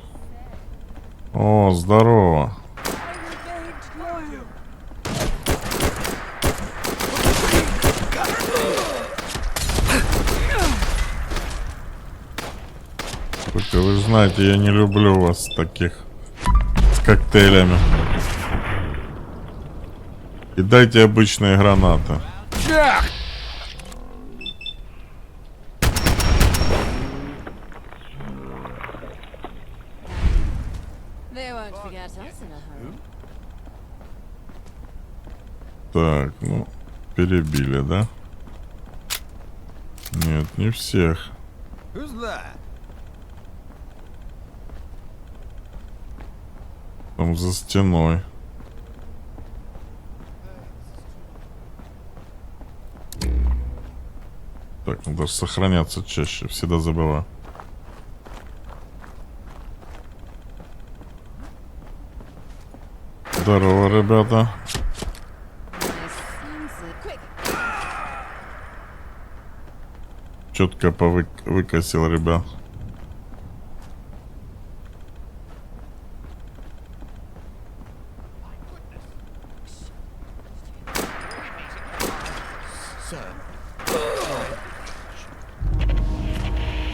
Speaker 1: О, здорово. Слушайте, вы же знаете, я не люблю вас таких с коктейлями. И дайте обычные гранаты. Так, ну, перебили, да? Нет, не всех. Там за стеной. Так, надо сохраняться чаще, всегда забываю. Здорово, ребята. Четко выкосил, ребят.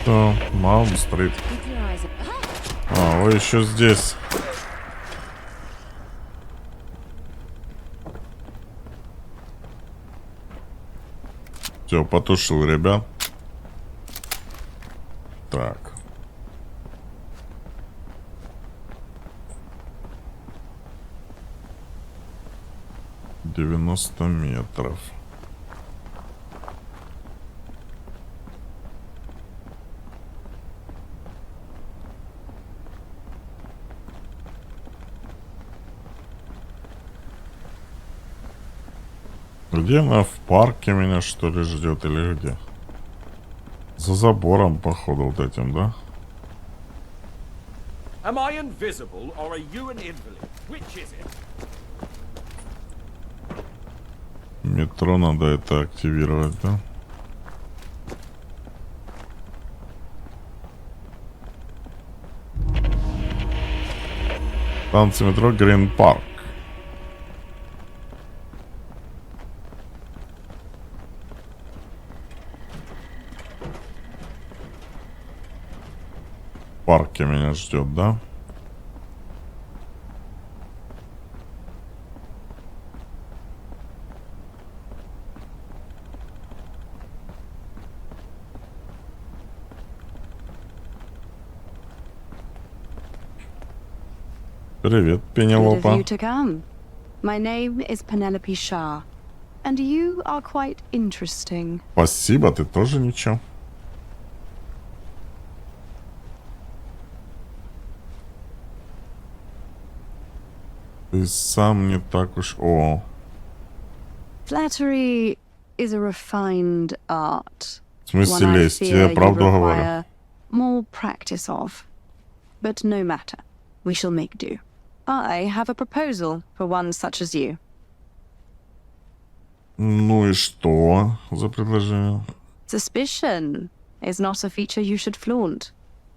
Speaker 1: Что? Маум-стрит. А, вы еще здесь. Все, потушил, ребят. Так. «90 метров. Где она? В парке меня, что ли, ждет или где? За забором, походу, вот этим, да?
Speaker 17: Am I invisible or are you an invalid? Which is it?
Speaker 1: Метро надо это активировать, да? Станция метро Грин Парк. В парке меня ждет, да? Привет,
Speaker 18: Good of
Speaker 1: Пенелопа.
Speaker 18: you to come. My name is Penelope Shah, and you are quite interesting.
Speaker 1: Спасибо, ты тоже ничего. Ты сам не так уж... О,
Speaker 18: Flattery is a refined art.
Speaker 1: в смысле
Speaker 18: One I
Speaker 1: лезть?
Speaker 18: fear
Speaker 1: Я
Speaker 18: you
Speaker 1: правду говорю.
Speaker 18: require more practice of. But no matter. We shall make do. I have a proposal for one such as you.
Speaker 1: Ну и что за предложение?
Speaker 18: Suspicion. is not a feature you should flaunt.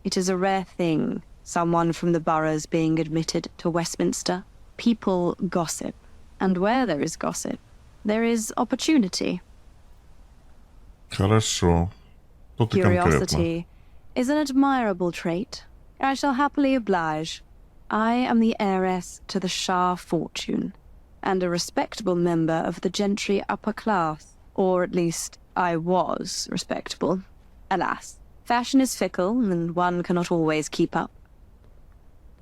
Speaker 18: It is a rare thing, someone from the boroughs being admitted to Westminster. People gossip, and where there is gossip, there is opportunity.
Speaker 1: Хорошо. Что-то конкретно.
Speaker 18: Curiosity is an admirable trait. I shall happily oblige. I am the heiress to the Shah fortune, and a respectable member of the gentry upper class. Or at least, I was respectable. Alas, fashion is fickle, and one cannot always keep up.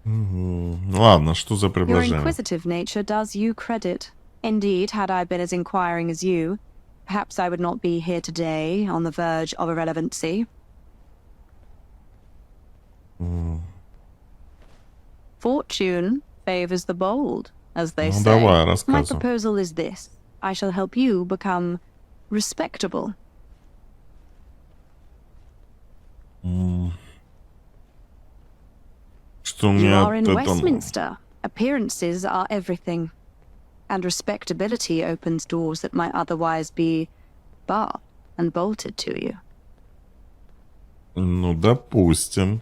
Speaker 1: Ладно, что за
Speaker 18: Your
Speaker 1: предложение?
Speaker 18: inquisitive nature does you credit. Indeed, had I been as inquiring as you, perhaps I would not be here today, on the verge of irrelevancy. Fortune favors the bold, as they say.
Speaker 1: Давай,
Speaker 18: My
Speaker 1: рассказывай.
Speaker 18: proposal is this. I shall help you become respectable.
Speaker 1: Что
Speaker 18: You
Speaker 1: мне
Speaker 18: are in
Speaker 1: это...
Speaker 18: Westminster. Appearances are everything. And respectability opens doors that might otherwise be barred and bolted to you.
Speaker 1: Ну, допустим.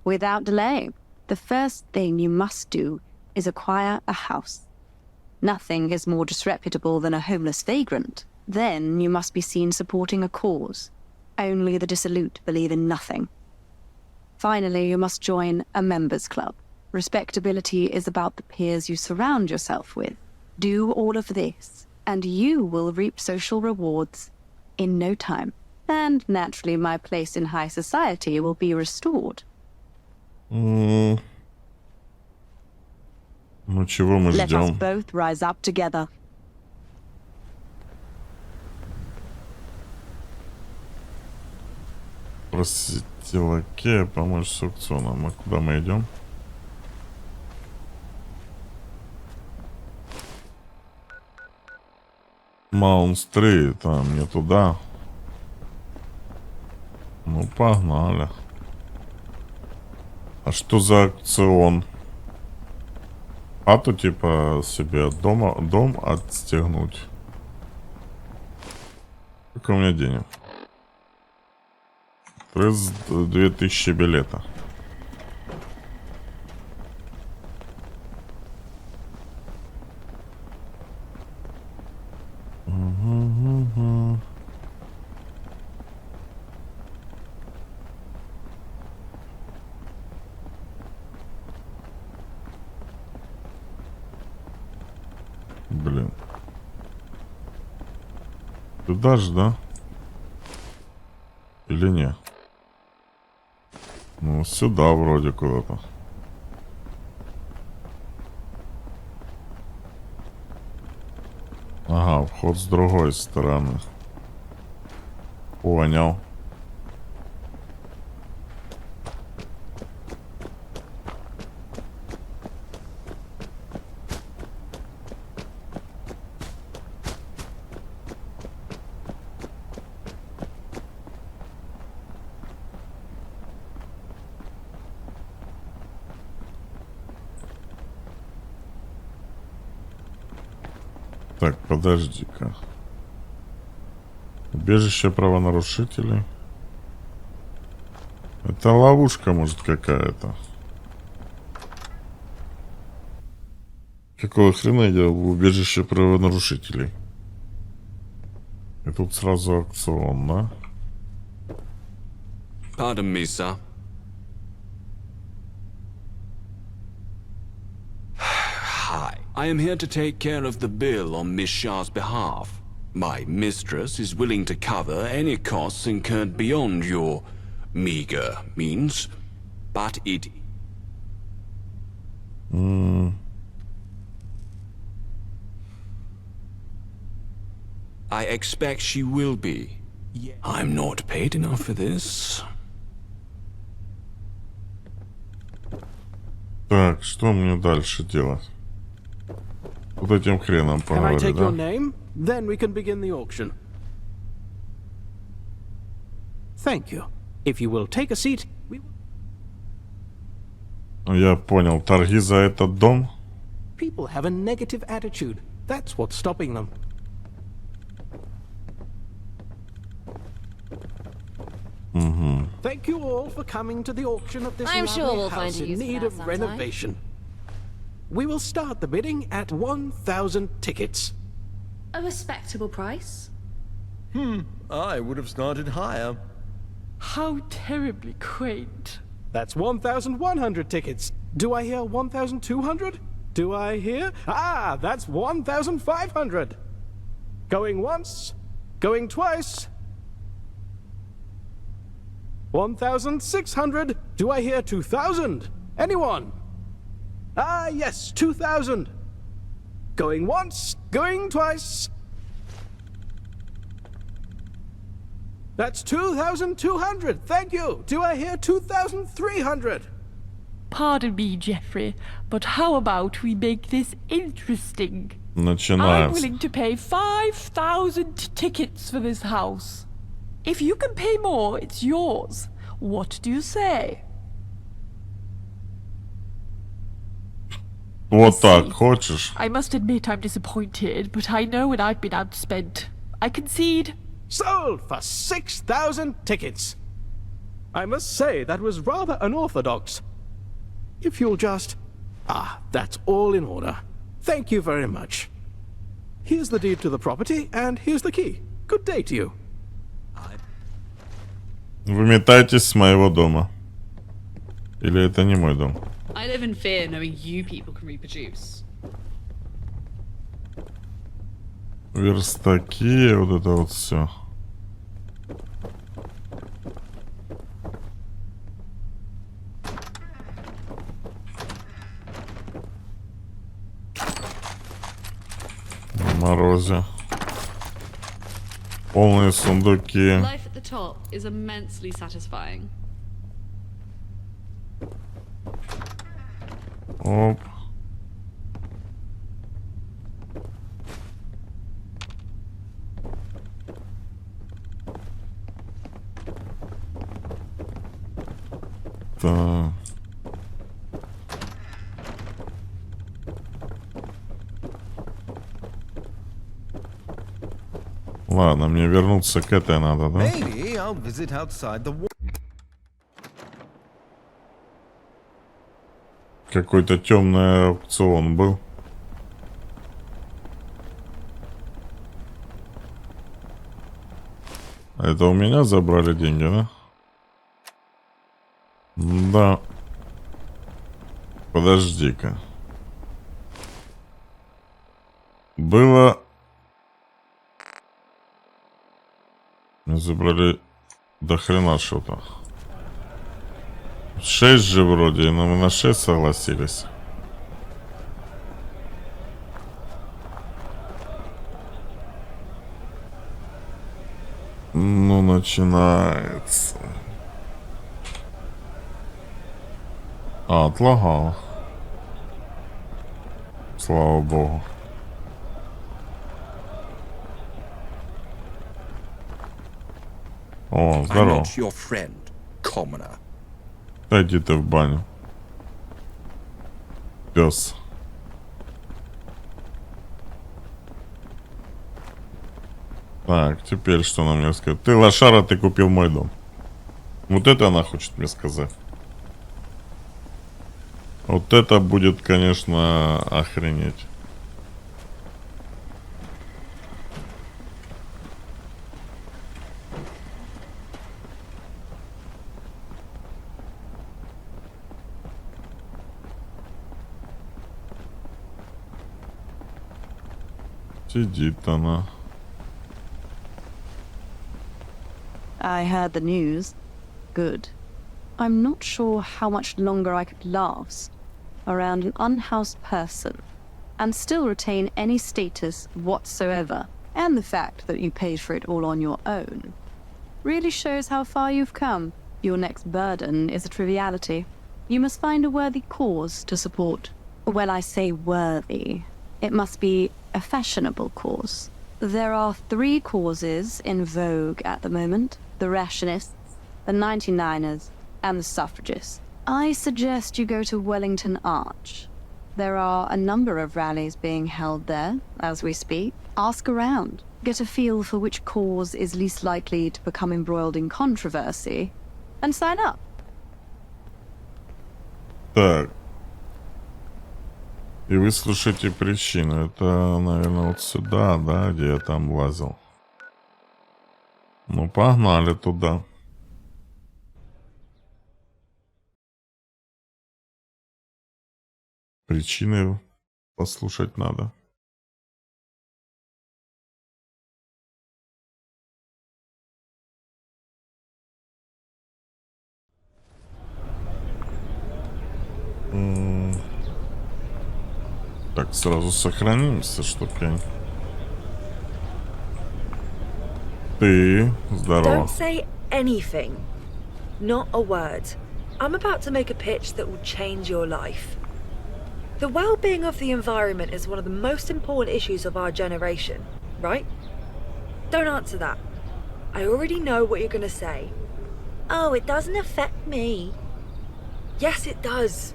Speaker 18: Without delay, the first thing you must do is acquire a house. Nothing is more disreputable than a homeless vagrant. Then you must be seen supporting a cause. Only the dissolute believe in nothing. Finally, you must join a members' club. Respectability is about the peers you surround yourself with. Do all of this, and you will reap social rewards in no time. And naturally, my place in high society will be restored.
Speaker 1: Ну, чего мы
Speaker 18: Let us
Speaker 1: ждем?
Speaker 18: both rise up together.
Speaker 1: Просите лакея помочь с аукционом. А куда мы идем? Маунт-стрит, а мне туда. Ну, погнали. А что за аукцион? А то типа себе дом отстегнуть. Сколько у меня денег? 2000 билета. Блин. Туда же, да? Или не? Ну, сюда вроде куда-то. Ага, вход с другой стороны. Понял. Так, подожди-ка. Убежище правонарушителей. Это ловушка, может, какая-то. Какого хрена я в убежище правонарушителей? И тут сразу аукцион, да?
Speaker 9: Pardon me, sir. Hi. I am here to take care of the bill on Miss Shah's behalf. My mistress is willing to cover any costs incurred beyond your meager means, but it... I expect she will be. I'm not paid enough for this.
Speaker 1: Так, что мне дальше делать? Вот этим хреном
Speaker 6: Can I
Speaker 1: поговорить,
Speaker 6: take your
Speaker 1: да?
Speaker 6: name? Then we can begin the auction. Thank you. If you will take a seat, we will...
Speaker 1: Я понял. Торги за этот дом?
Speaker 6: People have a negative attitude. That's what's stopping them. Thank you all for coming to the auction of this
Speaker 3: I'm sure
Speaker 6: lovely
Speaker 3: we'll find
Speaker 6: house
Speaker 3: a
Speaker 6: in
Speaker 3: use for
Speaker 6: need
Speaker 3: that
Speaker 6: of
Speaker 3: sometime.
Speaker 6: renovation. We will start the bidding at 1,000 tickets.
Speaker 13: A respectable price.
Speaker 14: I would have started higher.
Speaker 2: How terribly quaint.
Speaker 6: That's 1,100 tickets. Do I hear 1,200? Do I hear? Ah, that's 1,500. Going once, going twice. 1,600. Do I hear 2,000? Anyone? Ah, yes, 2,000. Going once, going twice. That's 2,200. Thank you. Do I hear 2,300?
Speaker 2: Pardon me, Jeffrey, but how about we make this interesting? I'm
Speaker 1: Начинается.
Speaker 2: willing to pay 5,000 tickets for this house. If you can pay more, it's yours. What do you say?
Speaker 1: Вот так, хочешь?
Speaker 2: I must admit I'm disappointed, but I know when I've been outspent. I concede.
Speaker 6: Sold for 6,000 tickets. I must say that was rather unorthodox. If you'll just... Ah, that's all in order. Thank you very much. Here's the deed to the property, and here's the key. Good day to you.
Speaker 1: Выметайтесь с моего дома. Или это не мой дом?
Speaker 13: I live in fear knowing you people can reproduce.
Speaker 1: Верстаки, вот это вот все. На морозе. Полные сундуки.
Speaker 13: Life at the top is immensely satisfying.
Speaker 1: Оп. Так. Ладно, мне вернуться к этой надо, да?
Speaker 14: Maybe I'll visit outside the wall.
Speaker 1: Какой-то темный аукцион был. Это у меня забрали деньги, да? Да. Подожди-ка. Было... Мы забрали до хрена что-то. 6 же вроде, но мы на 6 согласились. Ну, начинается. А, отлагал. Слава богу. О,
Speaker 5: I'm
Speaker 1: здорово.
Speaker 5: not your friend, commoner.
Speaker 1: Да иди ты в баню. Пес. Так, теперь что она мне скажет? Ты лошара, ты купил мой дом. Вот это она хочет мне сказать. Вот это будет, конечно, охренеть. Сидит она.
Speaker 18: I heard the news. Good. I'm not sure how much longer I could last around an unhoused person and still retain any status whatsoever. And the fact that you paid for it all on your own really shows how far you've come. Your next burden is a triviality. You must find a worthy cause to support. When I say worthy, it must be a fashionable cause. There are 3 causes in vogue at the moment: the rationists, the 99ers, and the suffragists. I suggest you go to Wellington Arch. There are a number of rallies being held there as we speak. Ask around. get a feel for which cause is least likely to become embroiled in controversy, and sign up.
Speaker 1: Так. И выслушайте причину. Это, наверное, вот сюда, да, где я там лазил. Ну, погнали туда. Причины послушать надо. Так, сразу сохранимся, чтоб я... Ты, здорово.
Speaker 19: Don't say anything. Not a word. I'm about to make a pitch that will change your life. The well-being of the environment is one of the most important issues of our generation, right? Don't answer that. I already know what you're gonna say. Oh, it doesn't affect me. Yes, it does.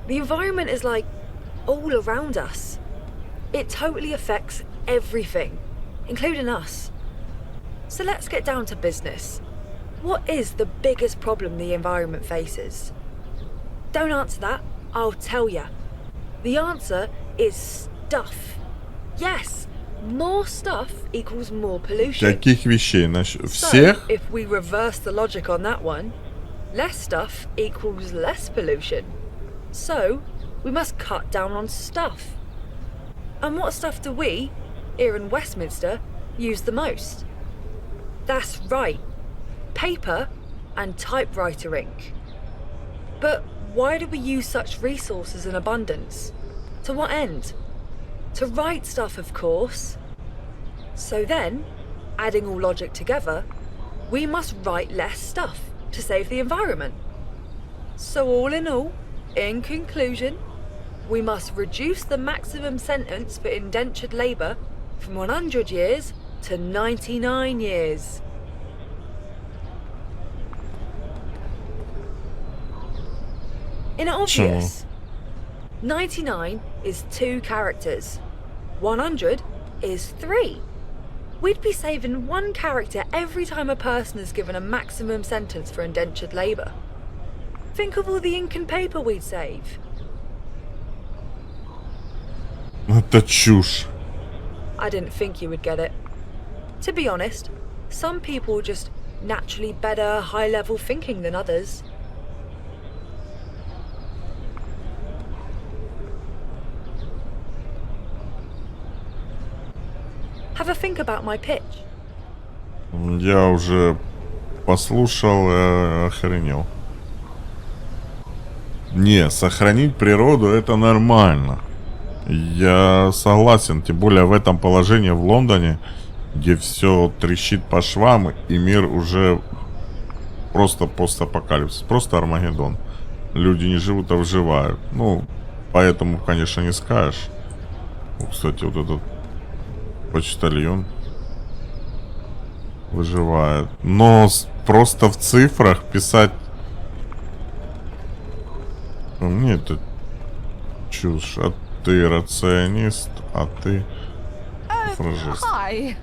Speaker 19: The environment is like all around us. It totally affects everything, including us. So let's get down to business. What is the biggest problem the environment faces? Don't answer that, I'll tell ya. The answer is stuff. Yes, more stuff equals more pollution.
Speaker 1: Каких вещей? Всех?
Speaker 19: So, if we reverse the logic on that one, less stuff equals less pollution. So, we must cut down on stuff. And what stuff do we, here in Westminster, use the most? That's right, paper and typewriter ink. But why do we use such resources in abundance? To what end? To write stuff, of course. So then, adding all logic together, we must write less stuff to save the environment. So all in all, in conclusion, we must reduce the maximum sentence for indentured labour from 100 years to 99 years. Inobvious. 99 is 2 characters. 100 is 3. We'd be saving 1 character every time a person is given a maximum sentence for indentured labour. Think of all the ink and paper we'd save.
Speaker 1: Это чушь.
Speaker 19: I didn't think you would get it. To be honest, some people are just naturally better high-level thinking than others. Have a think about my pitch.
Speaker 1: Я уже послушал и охренел. Не, сохранить природу это нормально. Я согласен, тем более в этом положении в Лондоне, где все трещит по швам, и мир уже просто постапокалипсис, просто Армагеддон. Люди не живут, а выживают. Ну, поэтому, конечно, не скажешь. Кстати, вот этот почтальон выживает. Но просто в цифрах писать... Мне это чушь. А ты рационист, а ты фразист.
Speaker 2: Hi.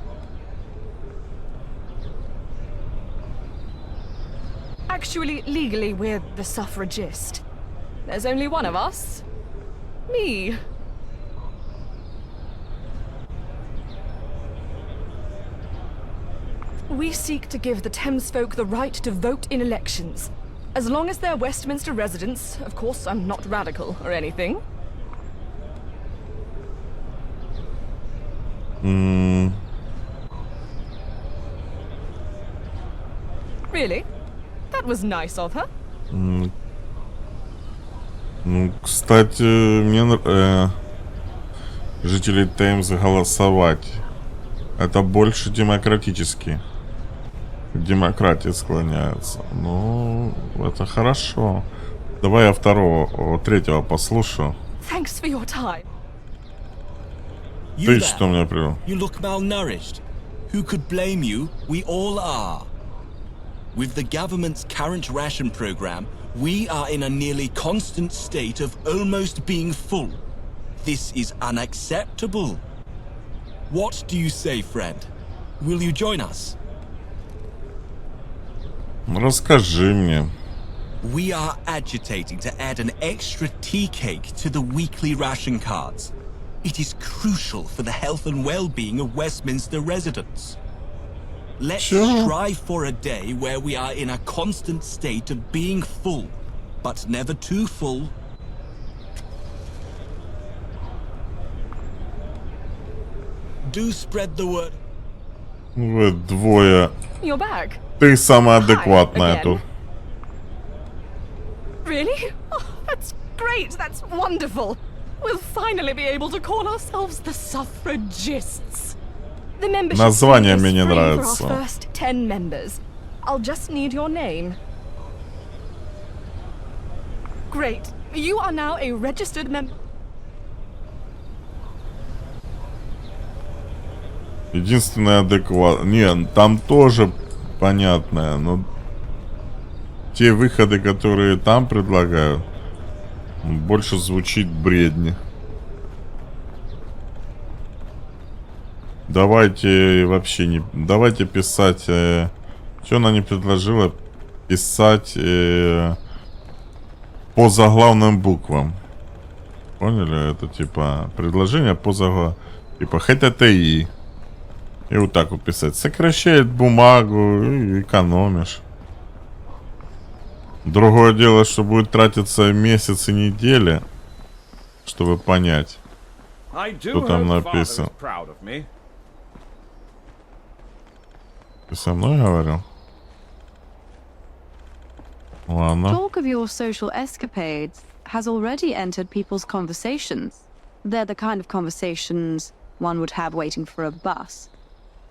Speaker 2: Actually, legally, we're the suffragist. There's only one of us. Me. We seek to give the Thames folk the right to vote in elections. As long as they're Westminster residents, of course, I'm not radical or anything. Really? That was nice of her.
Speaker 1: Ну, кстати, мне жителей Теймса голосовать. Это больше демократически. К демократии склоняются. Ну, это хорошо. Давай я третьего послушаю.
Speaker 2: Thanks for your time.
Speaker 1: Ты что мне привел?
Speaker 9: You look malnourished. Who could blame you? We all are. With the government's current ration program, we are in a nearly constant state of almost being full. This is unacceptable. What do you say, friend? Will you join us?
Speaker 1: Расскажи мне.
Speaker 9: We are agitating to add an extra tea cake to the weekly ration cards. It is crucial for the health and well-being of Westminster residents. Let's strive for a day where we are in a constant state of being full, but never too full. Do spread the word.
Speaker 1: Вы двое.
Speaker 2: You're back.
Speaker 1: Ты самая адекватная тут.
Speaker 2: Really? Oh, that's great. That's wonderful. We'll finally be able to call ourselves the suffragists. The membership
Speaker 1: Название
Speaker 2: is
Speaker 1: мне не
Speaker 2: free for our
Speaker 1: нравится.
Speaker 2: first 10 members. I'll just need your name. Great. You are now a registered member.
Speaker 1: Единственное адекват. Не, там тоже понятное, но те выходы, которые там предлагают, больше звучит бредни. Давайте вообще не... Давайте писать... что она не предложила? Писать по заглавным буквам. Поняли? Это типа предложение по заглавным. Типа ХТТИ. И вот так вот писать. Сокращает бумагу и экономишь. Другое дело, что будет тратиться месяцы, недели, чтобы понять, что там написано. Ты со мной говорил? Ладно.
Speaker 18: Talk of your social escapades has already entered people's conversations. They're the kind of conversations one would have waiting for a bus.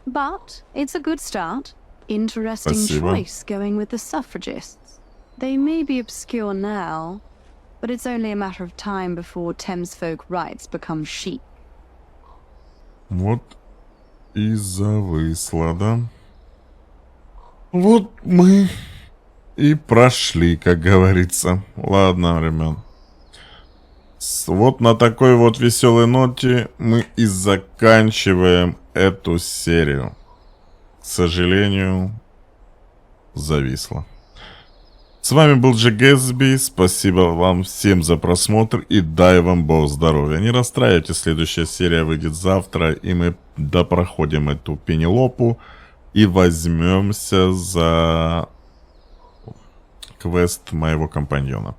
Speaker 18: But it's a good start. Interesting
Speaker 1: Спасибо.
Speaker 18: choice going with the suffragists. They may be obscure now, but it's only a matter of time before Thames folk rights become chic.
Speaker 1: Вот и зависло, да? Вот мы и прошли, как говорится. Ладно, ребят. Вот на такой вот веселой ноте мы и заканчиваем эту серию. К сожалению, зависло. С вами был Джи Гэтсби. Спасибо вам всем за просмотр и дай вам Бог здоровья. Не расстраивайтесь, следующая серия выйдет завтра, и мы допроходим эту Пенелопу и возьмемся за квест моего компаньона.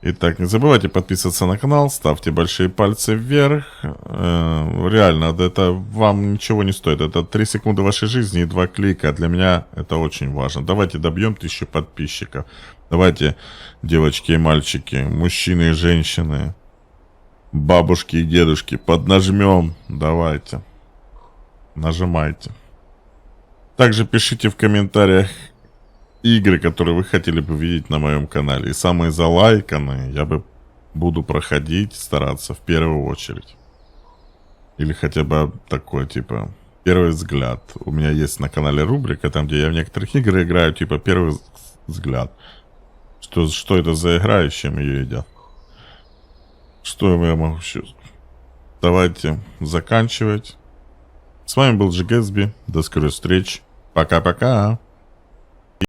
Speaker 1: Итак, не забывайте подписываться на канал, ставьте большие пальцы вверх. Реально, это вам ничего не стоит. Это 3 секунды вашей жизни и 2 клика. Для меня это очень важно. Давайте добьем 1000 подписчиков. Давайте, девочки и мальчики, мужчины и женщины, бабушки и дедушки, поднажмем. Давайте. Нажимайте. Также пишите в комментариях игры, которые вы хотели бы видеть на моем канале. И самые залайканные я буду проходить, стараться в первую очередь. Или хотя бы такой, типа, первый взгляд. У меня есть на канале рубрика, там, где я в некоторых играх играю, типа, первый взгляд. Что это за игра и с чем ее едят? Что я могу еще? Давайте заканчивать. С вами был Джи Гэтсби. До скорой встречи. Пока-пока.